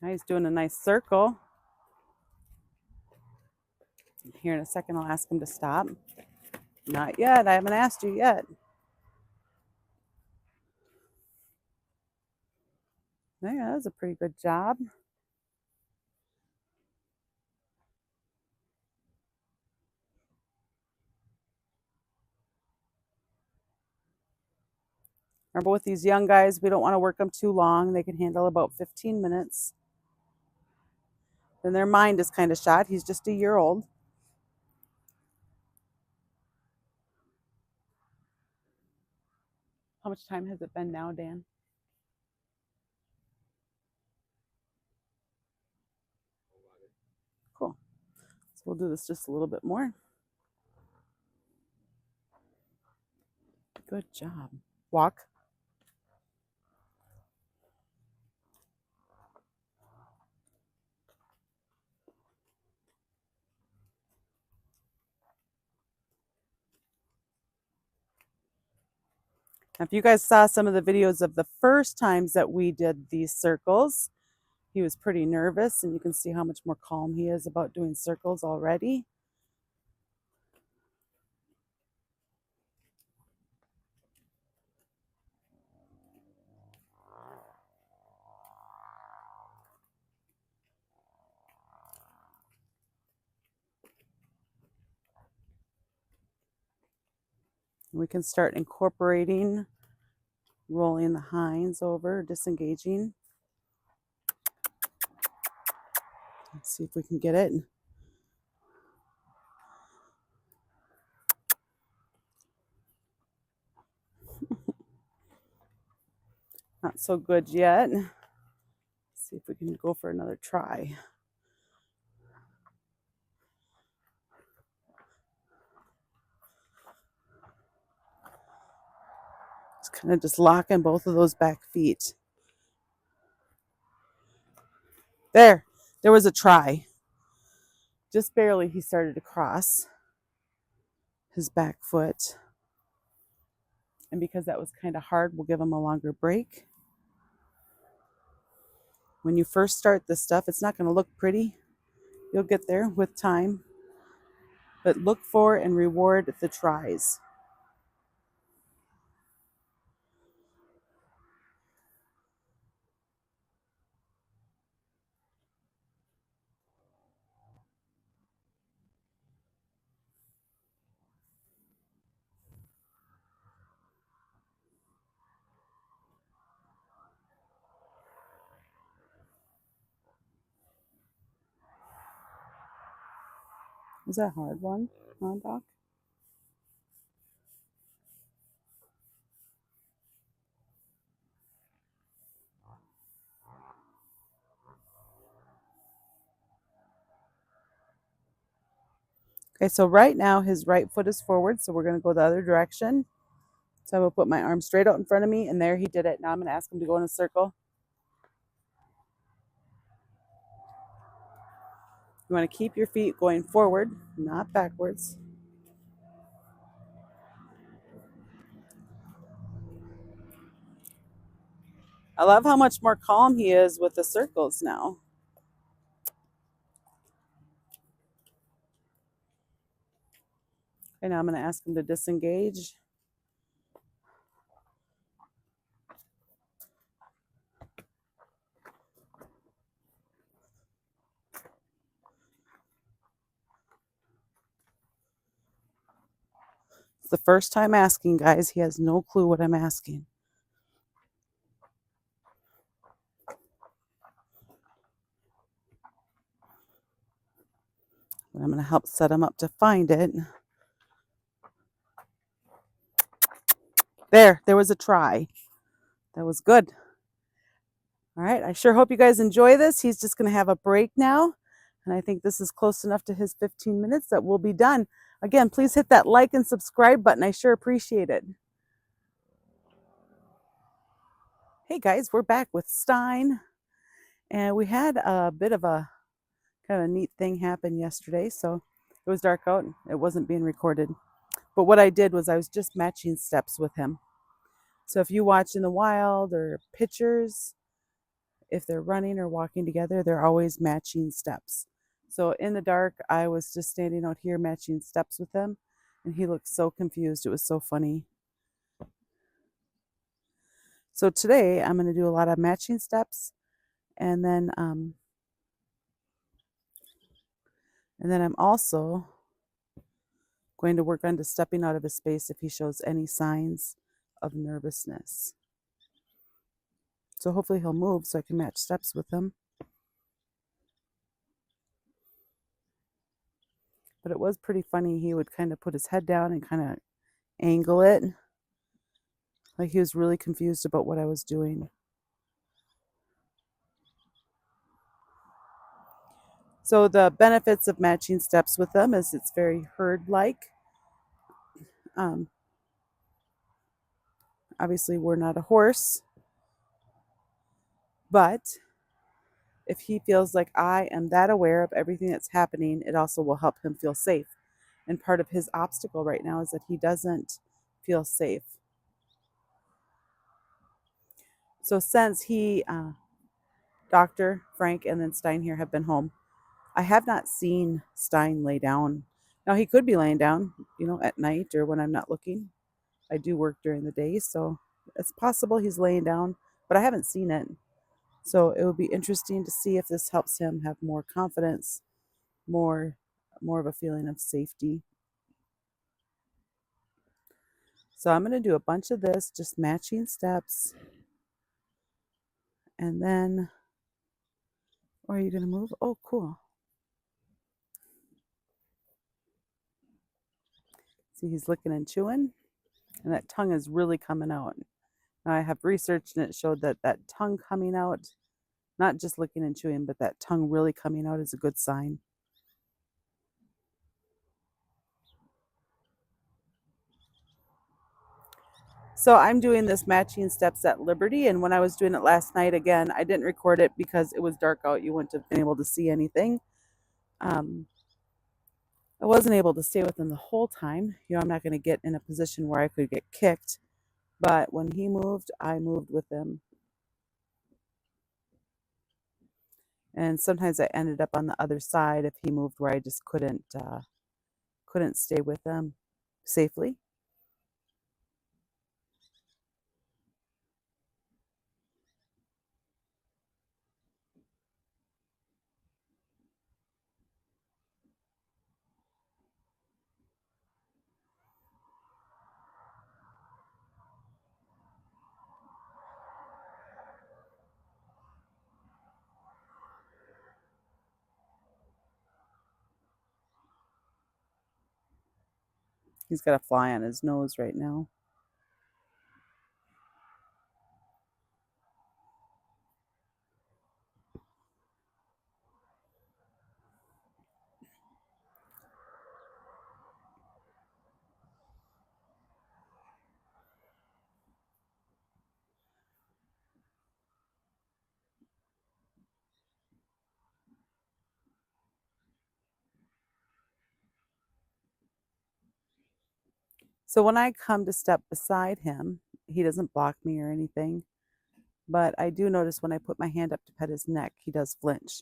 Now he's doing a nice circle. Here in a second, I'll ask him to stop. Not yet. I haven't asked you yet. There, that was a pretty good job. Remember, with these young guys, we don't want to work them too long. They can handle about 15 minutes. Then their mind is kind of shot. He's just a year old. How much time has it been now, Dan? Cool. So we'll do this just a little bit more. Good job. Walk. Now, if you guys saw some of the videos of the first times that we did these circles, he was pretty nervous, and you can see how much more calm he is about doing circles already. We can start incorporating, rolling the hinds over, disengaging. Let's see if we can get it. Not so good yet. Let's see if we can go for another try. It's kind of just locking both of those back feet. There was a try. Just barely he started to cross his back foot. And because that was kind of hard, we'll give him a longer break. When you first start this stuff, it's not going to look pretty. You'll get there with time. But look for and reward the tries. Was that a hard one, huh, Doc? Okay, so right now his right foot is forward, so we're going to go the other direction. So I'm going to put my arm straight out in front of me, and there he did it. Now I'm going to ask him to go in a circle. You want to keep your feet going forward, not backwards. I love how much more calm he is with the circles now. Okay, now I'm going to ask him to disengage. It's the first time asking, guys. He has no clue what I'm asking. But I'm going to help set him up to find it. There was a try. That was good. All right, I sure hope you guys enjoy this. He's just going to have a break now. And I think this is close enough to his 15 minutes that we'll be done. Again, please hit that like and subscribe button. I sure appreciate it. Hey guys, we're back with Stein. And we had a bit of a kind of a neat thing happen yesterday. So it was dark out and it wasn't being recorded. But what I did was I was just matching steps with him. So if you watch in the wild or pictures, if they're running or walking together, they're always matching steps. So in the dark, I was just standing out here matching steps with him, and he looked so confused. It was so funny. So today I'm going to do a lot of matching steps, and then I'm also going to work on just stepping out of his space if he shows any signs of nervousness. So hopefully he'll move so I can match steps with him. But it was pretty funny. He would kind of put his head down and kind of angle it. Like he was really confused about what I was doing. So the benefits of matching steps with them is it's very herd-like. Obviously, we're not a horse, but if he feels like I am that aware of everything that's happening, it also will help him feel safe. And part of his obstacle right now is that he doesn't feel safe. So since Dr. Frank and then Stein here have been home, I have not seen Stein lay down. Now he could be laying down, at night or when I'm not looking. I do work during the day, so it's possible he's laying down, but I haven't seen it. So it would be interesting to see if this helps him have more confidence, more of a feeling of safety. So I'm going to do a bunch of this, just matching steps. And then, are you going to move? Oh, cool. See, he's licking and chewing, and that tongue is really coming out. Now, I have researched, and it showed that that tongue coming out, not just licking and chewing, but that tongue really coming out is a good sign. So I'm doing this matching steps at Liberty, and when I was doing it last night, again, I didn't record it because it was dark out. You wouldn't have been able to see anything. I wasn't able to stay with him the whole time. I'm not going to get in a position where I could get kicked, but when he moved, I moved with him. And sometimes I ended up on the other side if he moved where I just couldn't stay with him safely. He's got a fly on his nose right now. So when I come to step beside him, he doesn't block me or anything, but I do notice when I put my hand up to pet his neck, he does flinch.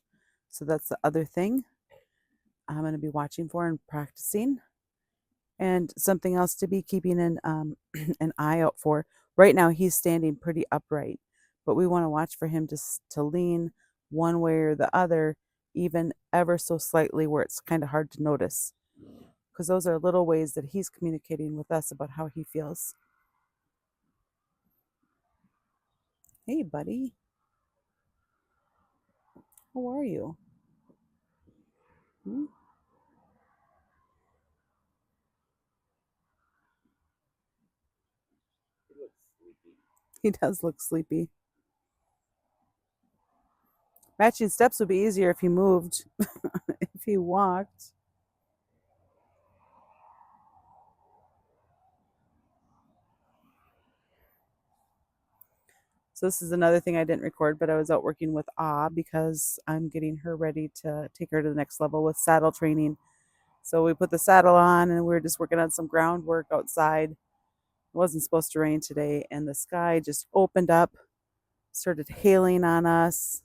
So that's the other thing I'm going to be watching for and practicing. And something else to be keeping an eye out for. Right now, he's standing pretty upright, but we want to watch for him to lean one way or the other, even ever so slightly, where it's kind of hard to notice. Because those are little ways that he's communicating with us about how he feels. Hey, buddy. How are you? Hmm? He does look sleepy. Matching steps would be easier if he moved, if he walked. So this is another thing I didn't record, but I was out working with Ah because I'm getting her ready to take her to the next level with saddle training. So we put the saddle on and we were just working on some groundwork outside. It wasn't supposed to rain today, and the sky just opened up, started hailing on us.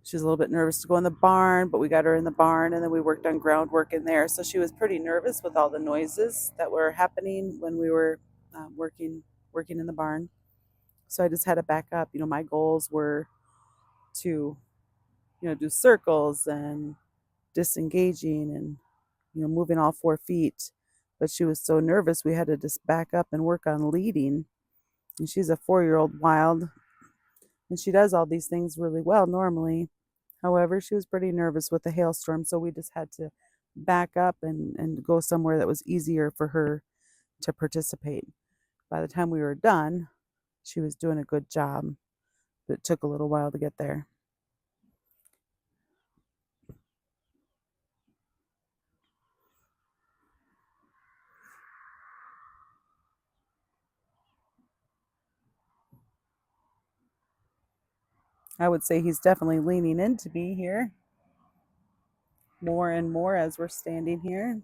She was a little bit nervous to go in the barn, but we got her in the barn and then we worked on groundwork in there. So she was pretty nervous with all the noises that were happening when we were working in the barn. So I just had to back up. My goals were to, do circles and disengaging and, moving all 4 feet. But she was so nervous, we had to just back up and work on leading. And she's a 4-year-old wild, and she does all these things really well normally. However, she was pretty nervous with the hailstorm, so we just had to back up and go somewhere that was easier for her to participate. By the time we were done, she was doing a good job, but it took a little while to get there. I would say he's definitely leaning into me here more and more as we're standing here.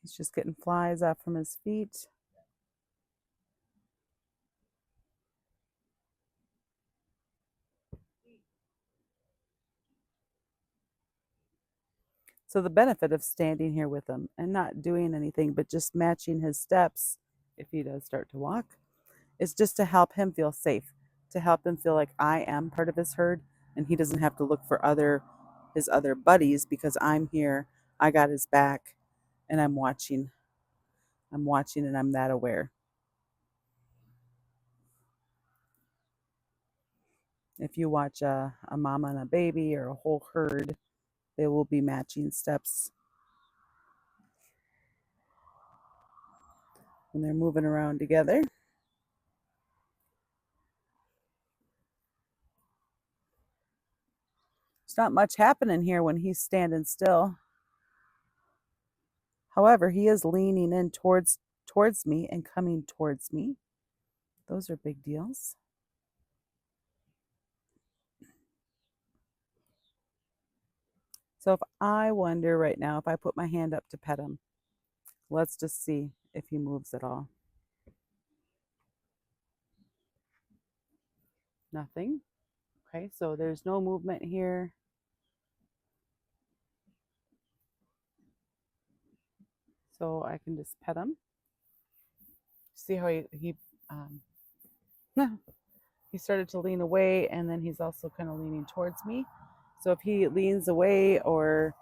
He's just getting flies off from his feet. So the benefit of standing here with him and not doing anything but just matching his steps, if he does start to walk, is just to help him feel safe, to help him feel like I am part of his herd and he doesn't have to look for his other buddies because I'm here. I got his back and I'm watching. I'm watching and I'm that aware. If you watch a mama and a baby or a whole herd, they will be matching steps when they're moving around together. There's not much happening here when he's standing still. However, he is leaning in towards me and coming towards me. Those are big deals. So if I wonder right now if I put my hand up to pet him, let's just see if he moves at all. Nothing. Okay, so there's no movement here. So I can just pet him. See how um, he started to lean away, and then he's also kind of leaning towards me. So if he leans away or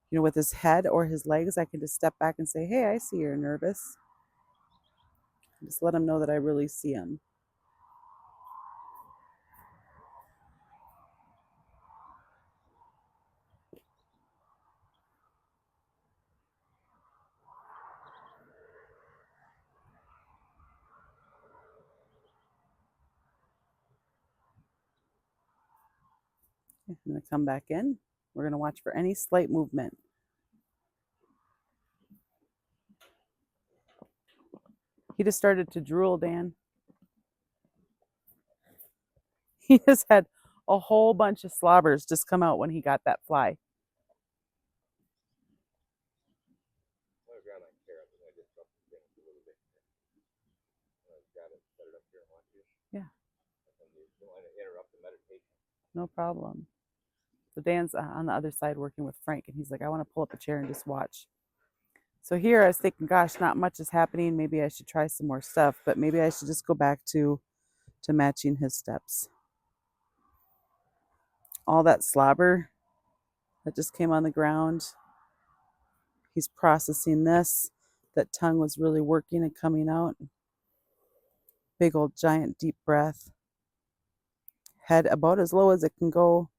with his head or his legs, I can just step back and say, "Hey, I see you're nervous." Just let him know that I really see him. I'm going to come back in. We're going to watch for any slight movement. He just started to drool, Dan. He just had a whole bunch of slobbers just come out when he got that fly. Yeah. No problem. So Dan's on the other side working with Frank, and he's like, I want to pull up a chair and just watch. So here I was thinking, gosh, not much is happening. Maybe I should try some more stuff, but maybe I should just go back to matching his steps. All that slobber that just came on the ground. He's processing this. That tongue was really working and coming out. Big old giant deep breath. Head about as low as it can go.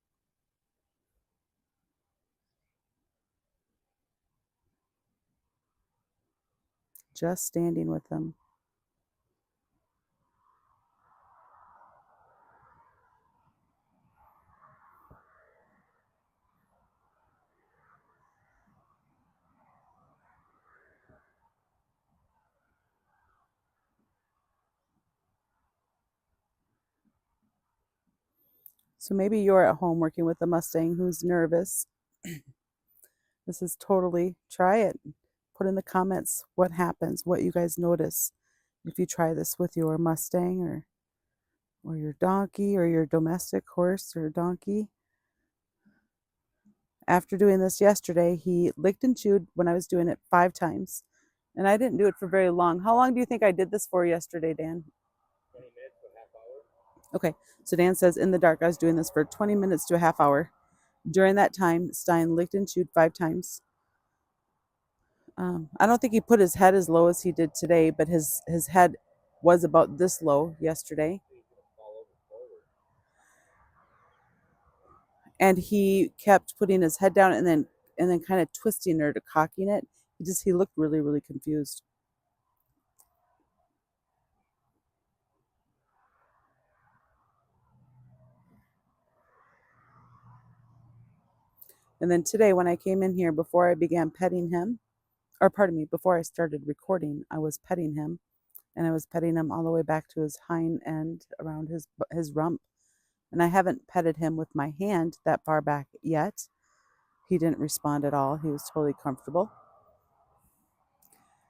Just standing with him. So maybe you're at home working with a Mustang who's nervous. This is totally, try it. Put in the comments what happens, what you guys notice if you try this with your Mustang or your donkey or your domestic horse or donkey. After doing this yesterday, he licked and chewed when I was doing it 5 times. And I didn't do it for very long. How long do you think I did this for yesterday, Dan? 20 minutes to a half hour. Okay, so Dan says in the dark I was doing this for 20 minutes to a half hour. During that time, Stein licked and chewed 5 times. I don't think he put his head as low as he did today, but his head was about this low yesterday. And he kept putting his head down and then kind of twisting or cocking it. He looked really, really confused. And then today, when I came in here before I began petting him, or pardon me, before I started recording, I was petting him, and I was petting him all the way back to his hind end around his rump. And I haven't petted him with my hand that far back yet. He didn't respond at all. He was totally comfortable.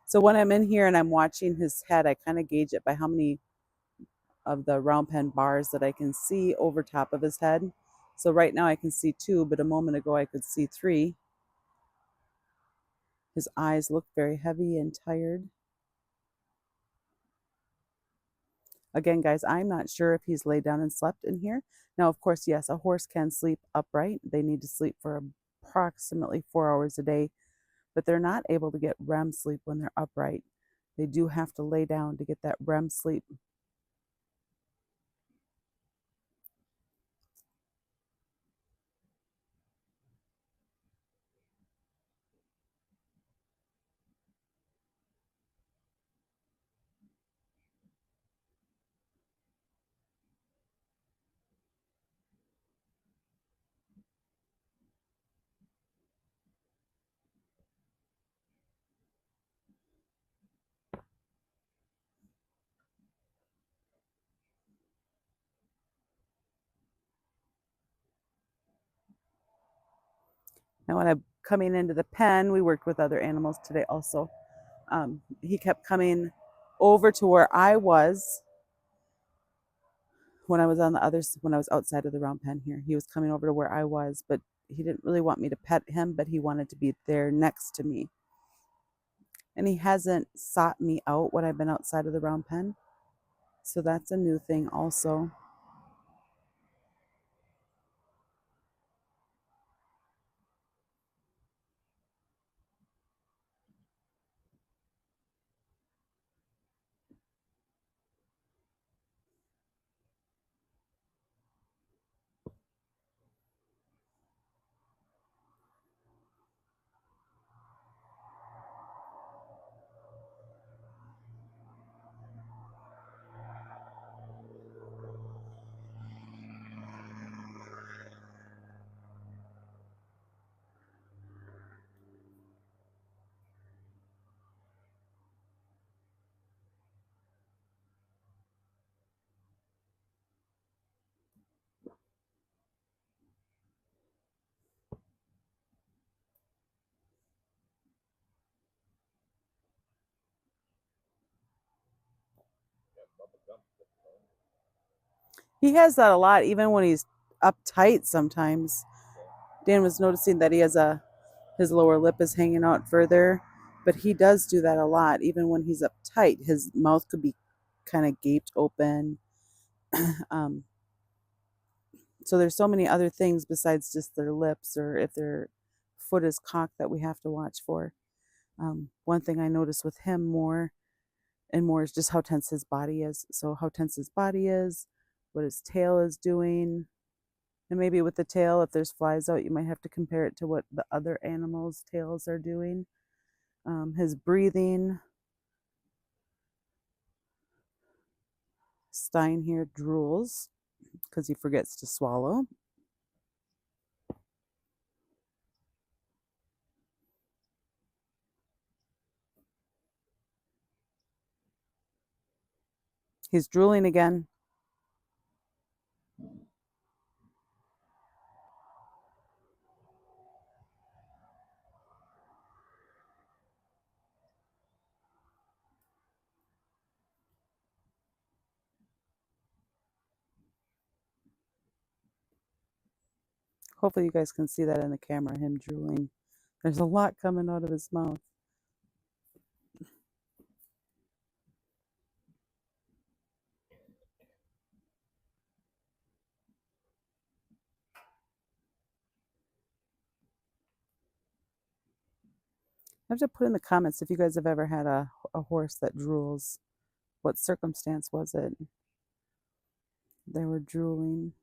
So when I'm in here and I'm watching his head, I kind of gauge it by how many of the round pen bars that I can see over top of his head. So right now I can see 2, but a moment ago I could see 3. His eyes look very heavy and tired. Again, guys, I'm not sure if he's laid down and slept in here. Now, of course, yes, a horse can sleep upright. They need to sleep for approximately 4 hours a day, but they're not able to get REM sleep when they're upright. They do have to lay down to get that REM sleep. Now, when I'm coming into the pen, we worked with other animals today also. He kept coming over to where I was when I was when I was outside of the round pen here. He was coming over to where I was, but he didn't really want me to pet him, but he wanted to be there next to me. And he hasn't sought me out when I've been outside of the round pen. So that's a new thing also. He has that a lot, even when he's uptight sometimes. Dan was noticing that he has his lower lip is hanging out further, but he does do that a lot. Even when he's uptight, his mouth could be kind of gaped open. um, so there's so many other things besides just their lips or if their foot is cocked that we have to watch for. One thing I notice with him more and more is just how tense his body is. So how tense his body is, what his tail is doing, and maybe with the tail, if there's flies out, you might have to compare it to what the other animals' tails are doing. His breathing. Stein here drools because he forgets to swallow. He's drooling again. Hopefully you guys can see that in the camera, him drooling. There's a lot coming out of his mouth. I have to put in the comments if you guys have ever had a horse that drools. What circumstance was it? They were drooling.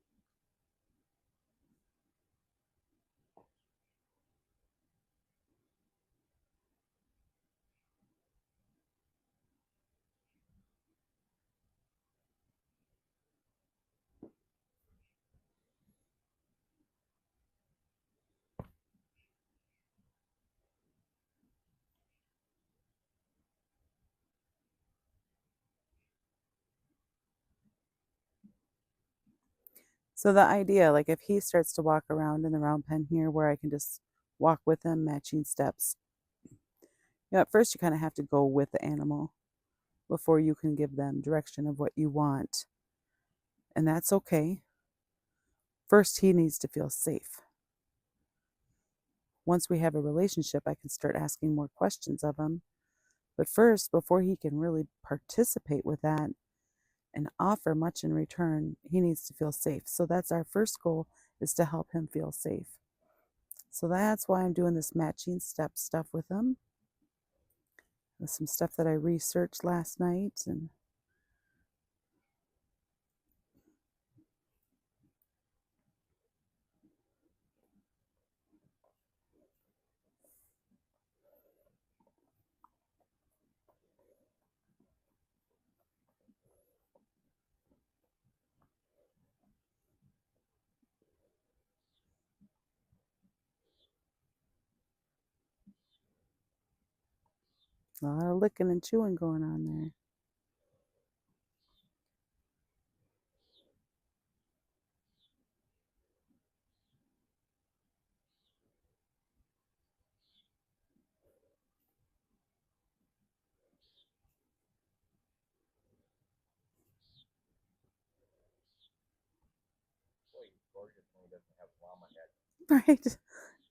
So the idea, like if he starts to walk around in the round pen here where I can just walk with him, matching steps. At first you kind of have to go with the animal before you can give them direction of what you want. And that's okay. First, he needs to feel safe. Once we have a relationship, I can start asking more questions of him. But first, before he can really participate with that and offer much in return, he needs to feel safe. So that's our first goal, is to help him feel safe. So that's why I'm doing this matching step stuff with him. With some stuff that I researched last night and a lot of licking and chewing going on there. Right.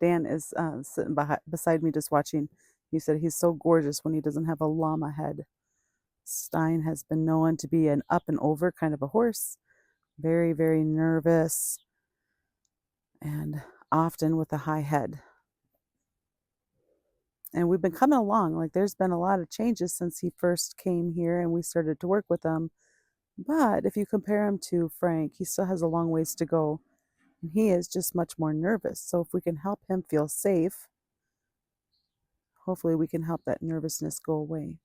Dan is sitting beside me just watching. He said he's so gorgeous when he doesn't have a llama head. Stein has been known to be an up and over kind of a horse, very, very nervous, and often with a high head. And we've been coming along. Like there's been a lot of changes since he first came here and we started to work with him. But if you compare him to Frank, he still has a long ways to go. And he is just much more nervous. So if we can help him feel safe, hopefully we can help that nervousness go away.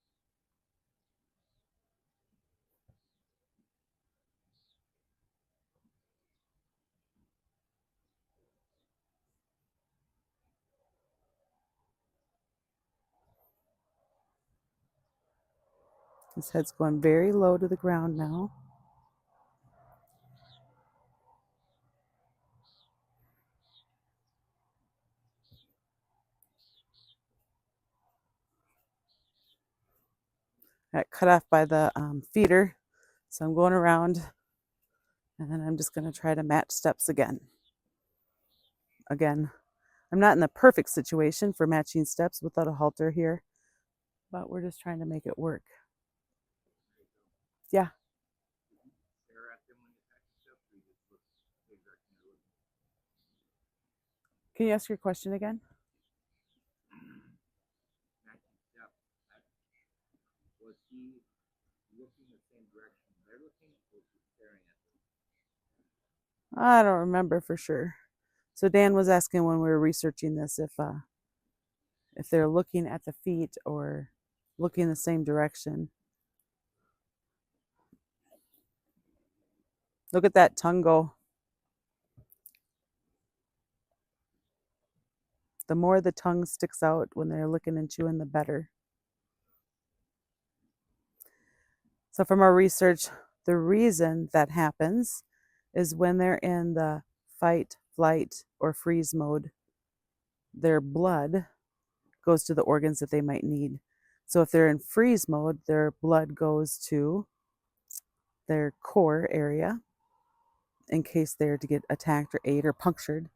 His head's going very low to the ground now. Got cut off by the feeder. So I'm going around, and then I'm just going to try to match steps again. Again, I'm not in the perfect situation for matching steps without a halter here, but we're just trying to make it work. Yeah. Can you ask your question again? Was he looking the same direction they're looking, or was he staring at them? I don't remember for sure. So Dan was asking when we were researching this if they're looking at the feet or looking the same direction. Look at that tongue go. The more the tongue sticks out when they're licking and chewing, the better. So from our research, the reason that happens is when they're in the fight, flight, or freeze mode, their blood goes to the organs that they might need. So if they're in freeze mode, their blood goes to their core area in case they're to get attacked or ate or punctured.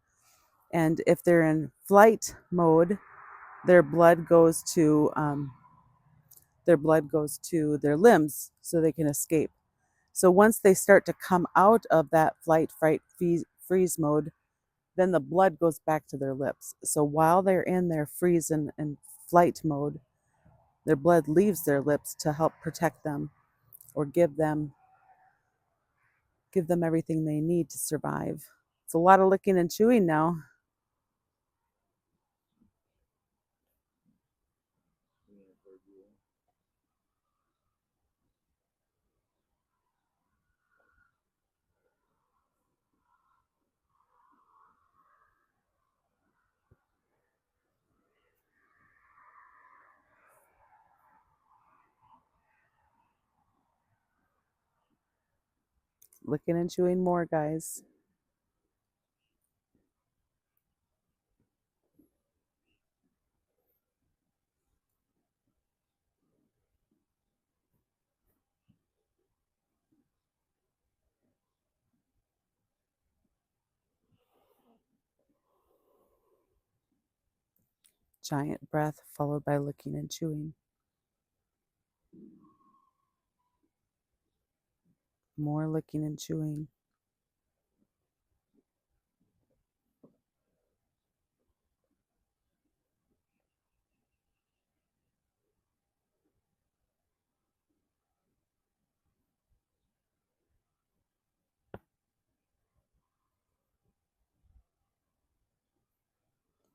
And if they're in flight mode, their blood goes to their limbs so they can escape. So once they start to come out of that flight, fight, freeze mode, then the blood goes back to their lips. So while they're in their freeze and flight mode, their blood leaves their lips to help protect them or give them everything they need to survive. It's a lot of licking and chewing now. Licking and chewing more, guys. Giant breath followed by licking and chewing. More licking and chewing.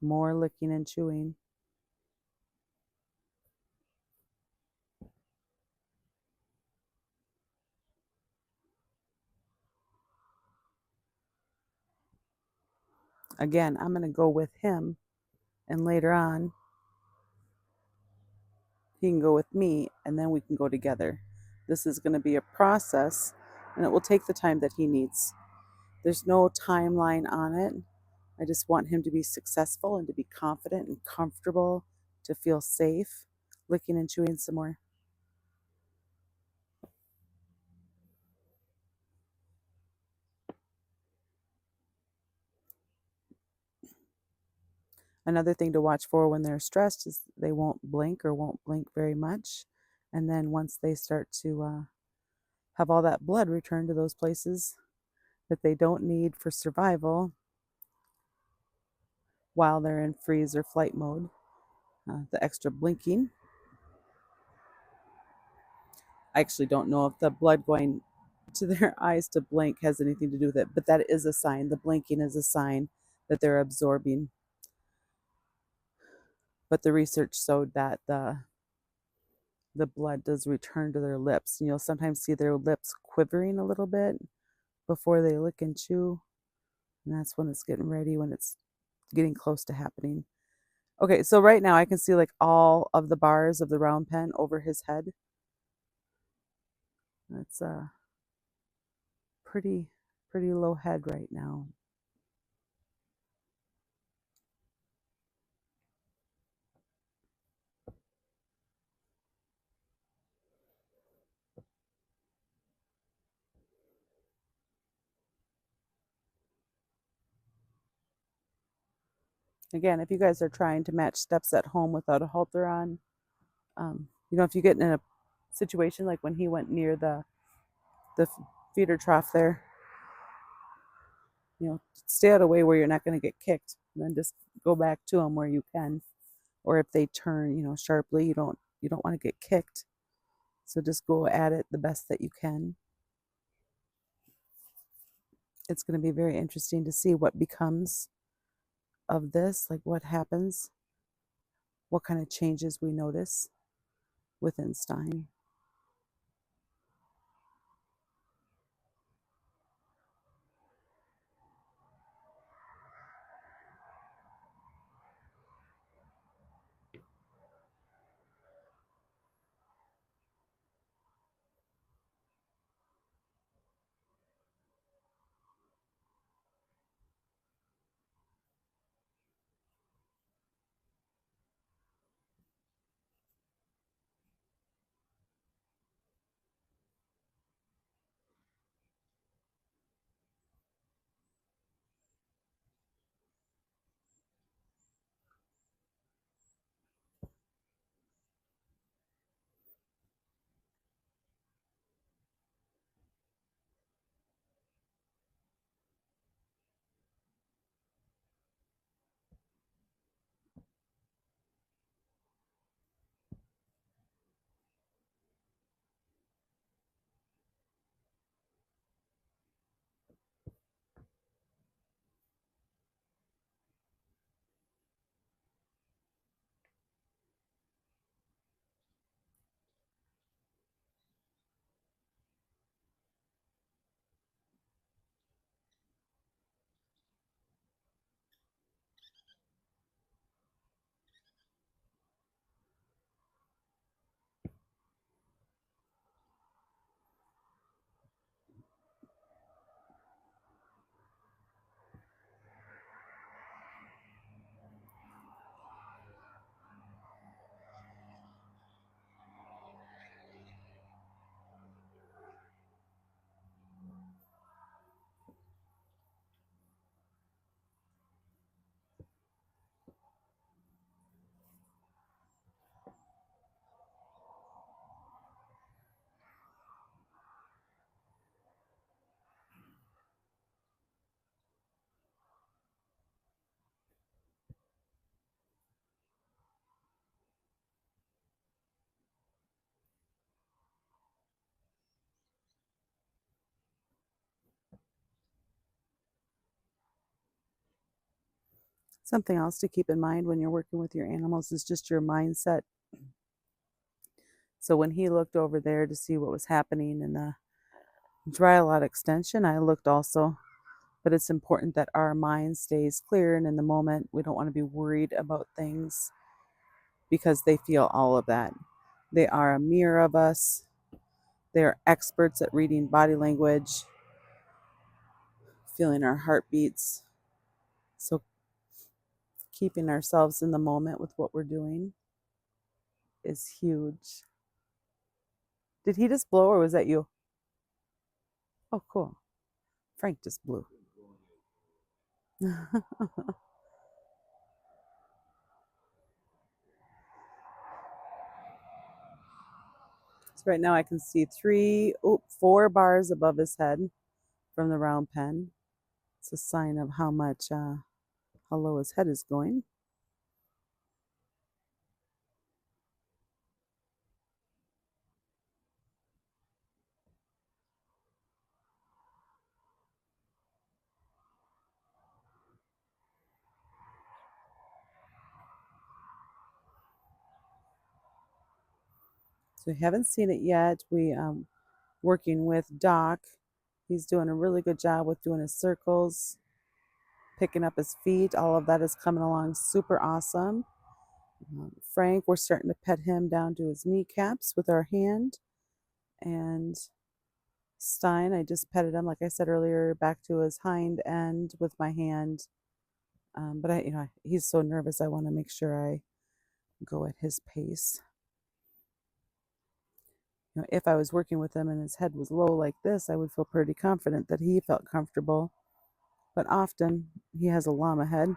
More licking and chewing. Again, I'm going to go with him, and later on, he can go with me, and then we can go together. This is going to be a process, and it will take the time that he needs. There's no timeline on it. I just want him to be successful and to be confident and comfortable, to feel safe. Licking and chewing some more. Another thing to watch for when they're stressed is they won't blink or won't blink very much. And then once they start to have all that blood return to those places that they don't need for survival while they're in freeze or flight mode, the extra blinking. I actually don't know if the blood going to their eyes to blink has anything to do with it, but that is a sign. The blinking is a sign that they're absorbing. But the research showed that the blood does return to their lips. And you'll sometimes see their lips quivering a little bit before they lick and chew. And that's when it's getting ready, when it's getting close to happening. Okay, so right now I can see like all of the bars of the round pen over his head. That's a pretty low head right now. Again, if you guys are trying to match steps at home without a halter on, if you get in a situation like when he went near the feeder trough there, stay out of the way where you're not going to get kicked, and then just go back to them where you can. Or if they turn, sharply, you don't want to get kicked. So just go at it the best that you can. It's going to be very interesting to see what becomes of this, like what happens, what kind of changes we notice within Stein. Something else to keep in mind when you're working with your animals is just your mindset. So when he looked over there to see what was happening in the dry lot extension, I looked also. But it's important that our mind stays clear and in the moment. We don't want to be worried about things because they feel all of that. They are a mirror of us. They're experts at reading body language, feeling our heartbeats. So keeping ourselves in the moment with what we're doing is huge. Did he just blow or was that you? Oh, cool. Frank just blew. So right now I can see 4 bars above his head from the round pen. It's a sign of how low his head is going. So we haven't seen it yet. We working with Doc. He's doing a really good job with doing his circles, picking up his feet. All of that is coming along super awesome. Frank, we're starting to pet him down to his kneecaps with our hand. And Stein, I just petted him, like I said earlier, back to his hind end with my hand. But he's so nervous. I want to make sure I go at his pace. If I was working with him and his head was low like this, I would feel pretty confident that he felt comfortable. But often he has a llama head.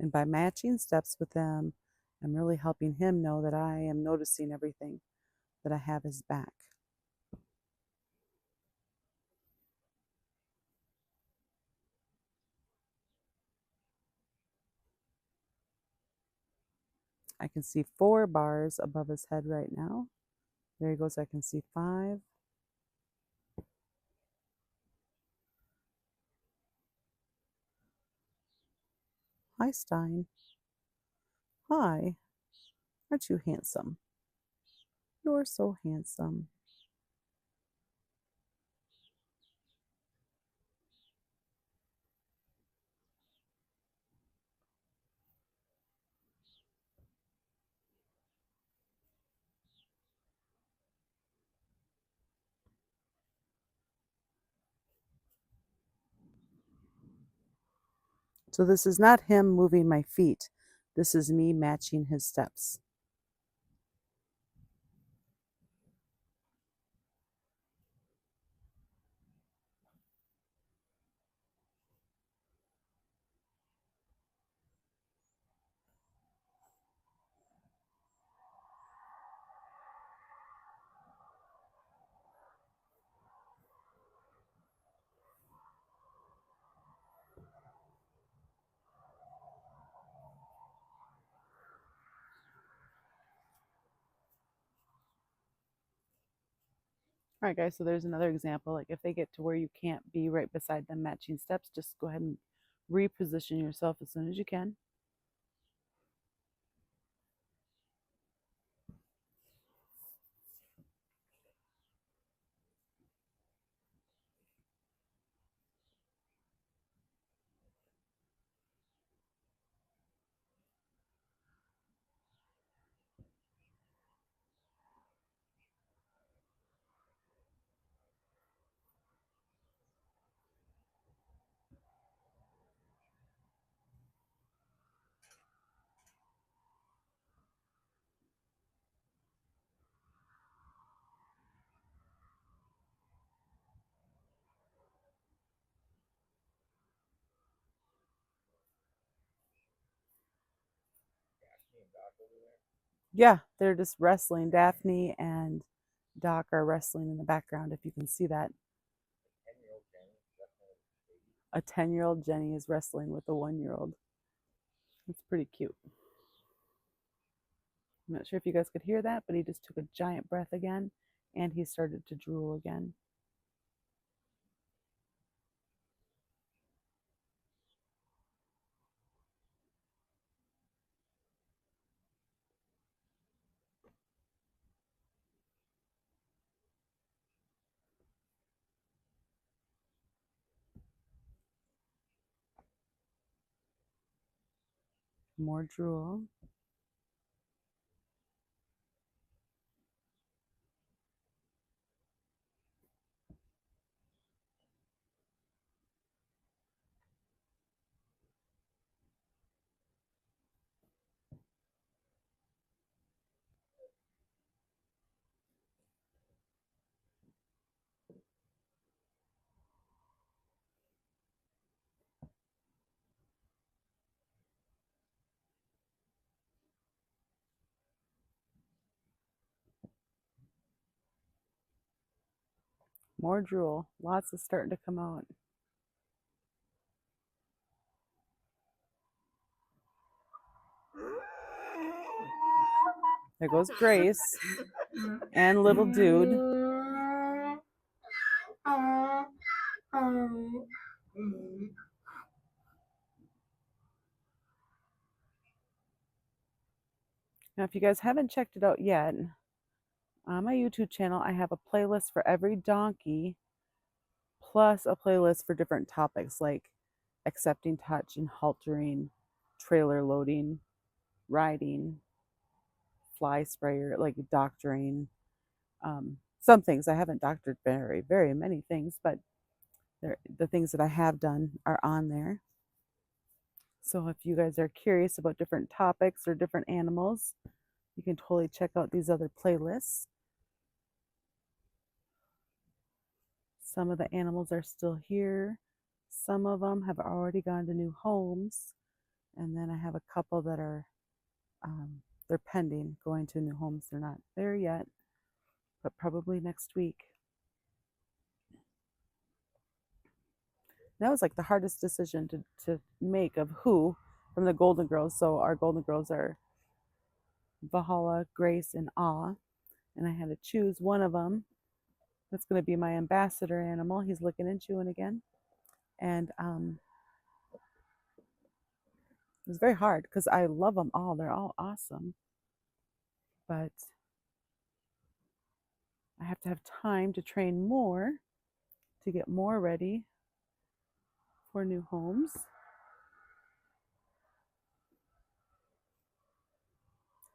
And by matching steps with him, I'm really helping him know that I am noticing everything, that I have his back. I can see 4 bars above his head right now. There he goes. I can see 5. Hi, Stein. Hi. Aren't you handsome? You're so handsome. So this is not him moving my feet. This is me matching his steps. All right, guys, so there's another example. Like if they get to where you can't be right beside them matching steps, just go ahead and reposition yourself as soon as you can. Yeah, they're just wrestling. Daphne and Doc are wrestling in the background, if you can see that. A 10-year-old Jenny is wrestling with a 1-year-old. It's pretty cute. I'm not sure if you guys could hear that, but he just took a giant breath again and he started to drool again. More drool. More drool. Lots is starting to come out. There goes Grace and little dude. Now, if you guys haven't checked it out yet, on my YouTube channel, I have a playlist for every donkey, plus a playlist for different topics like accepting touch and haltering, trailer loading, riding, fly sprayer, like doctoring. Some things I haven't doctored very many things, but the things that I have done are on there. So if you guys are curious about different topics or different animals, you can totally check out these other playlists. Some of the animals are still here. Some of them have already gone to new homes. And then I have a couple that are they're pending going to new homes. They're not there yet, but probably next week. That was like the hardest decision to make of who from the Golden Girls. So our Golden Girls are Valhalla, Grace, and Awe. And I had to choose one of them. That's going to be my ambassador animal. He's licking and chewing again. And it was very hard because I love them all. They're all awesome. But I have to have time to train more to get more ready for new homes.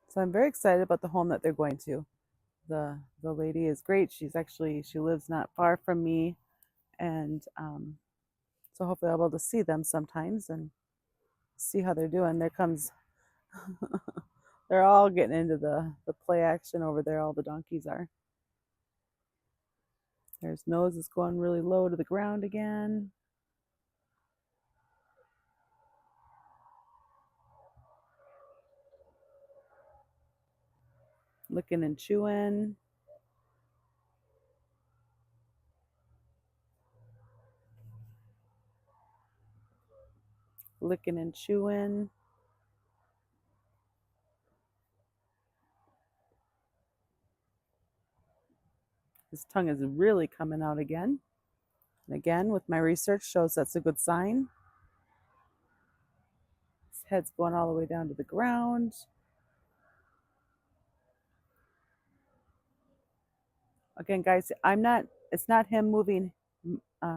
So I'm very excited about the home that they're going to. The lady is great. She lives not far from me, and so hopefully I'll be able to see them sometimes and see how they're doing. There comes, they're all getting into the play action over there. All the donkeys are. There's nose is going really low to the ground again. Licking and chewing. Licking and chewing. His tongue is really coming out again. And again, with my research, shows that's a good sign. His head's going all the way down to the ground. Again, guys, it's not him moving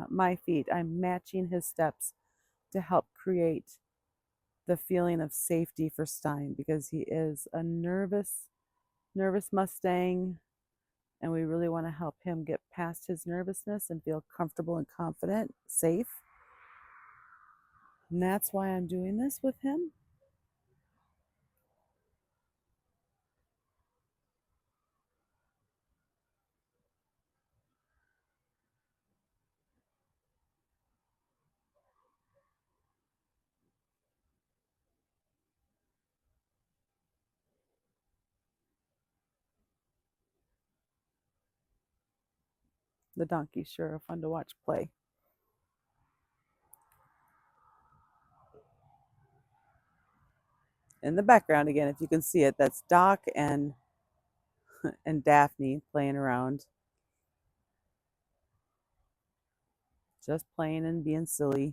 my feet. I'm matching his steps to help create the feeling of safety for Stein because he is a nervous Mustang, and we really want to help him get past his nervousness and feel comfortable and confident, safe. And that's why I'm doing this with him. The donkeys sure are fun to watch play. In the background again, if you can see it, that's Doc and Daphne playing around. Just playing and being silly.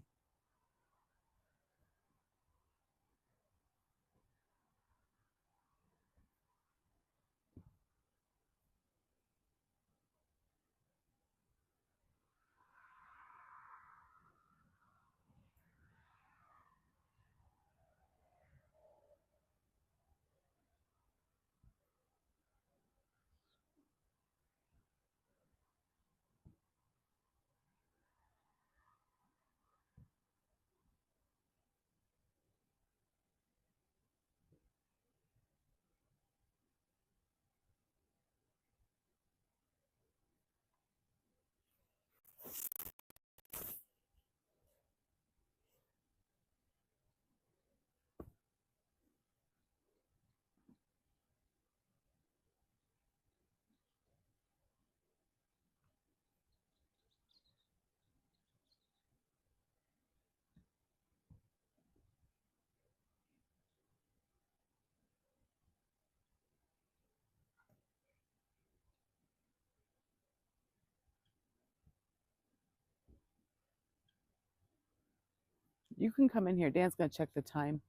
You can come in here. Dan's going to check the time,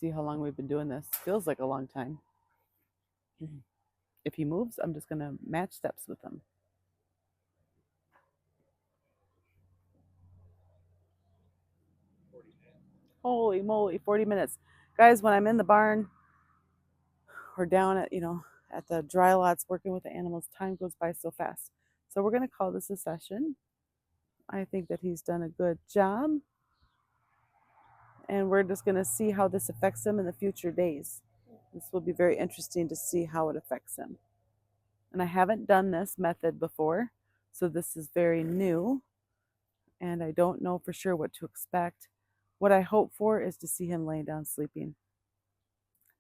see how long we've been doing this. Feels like a long time. If he moves, I'm just going to match steps with him. Holy moly, 40 minutes. Guys, when I'm in the barn or down at, at the dry lots working with the animals, time goes by so fast. So we're going to call this a session. I think that he's done a good job. And we're just going to see how this affects him in the future days. This will be very interesting to see how it affects him. And I haven't done this method before, so this is very new. And I don't know for sure what to expect. What I hope for is to see him laying down sleeping,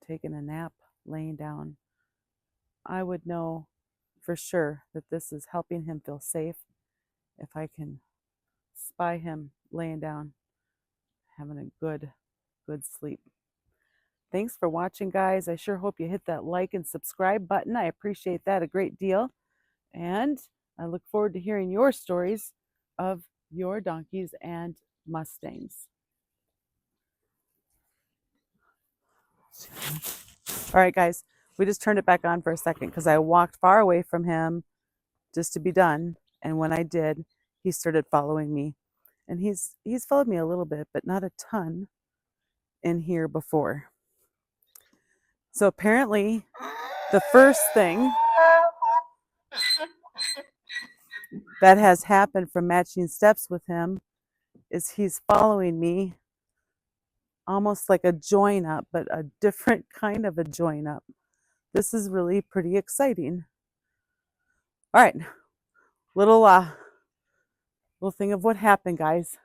taking a nap, laying down. I would know for sure that this is helping him feel safe if I can spy him laying down, having a good sleep. Thanks for watching, guys. I sure hope you hit that like and subscribe button. I appreciate that a great deal. And I look forward to hearing your stories of your donkeys and Mustangs. All right, guys, we just turned it back on for a second because I walked far away from him just to be done. And when I did, he started following me. And he's followed me a little bit, but not a ton in here before. So apparently the first thing that has happened from matching steps with him is he's following me almost like a join up, but a different kind of a join up. This is really pretty exciting. All right, little thing of what happened, guys.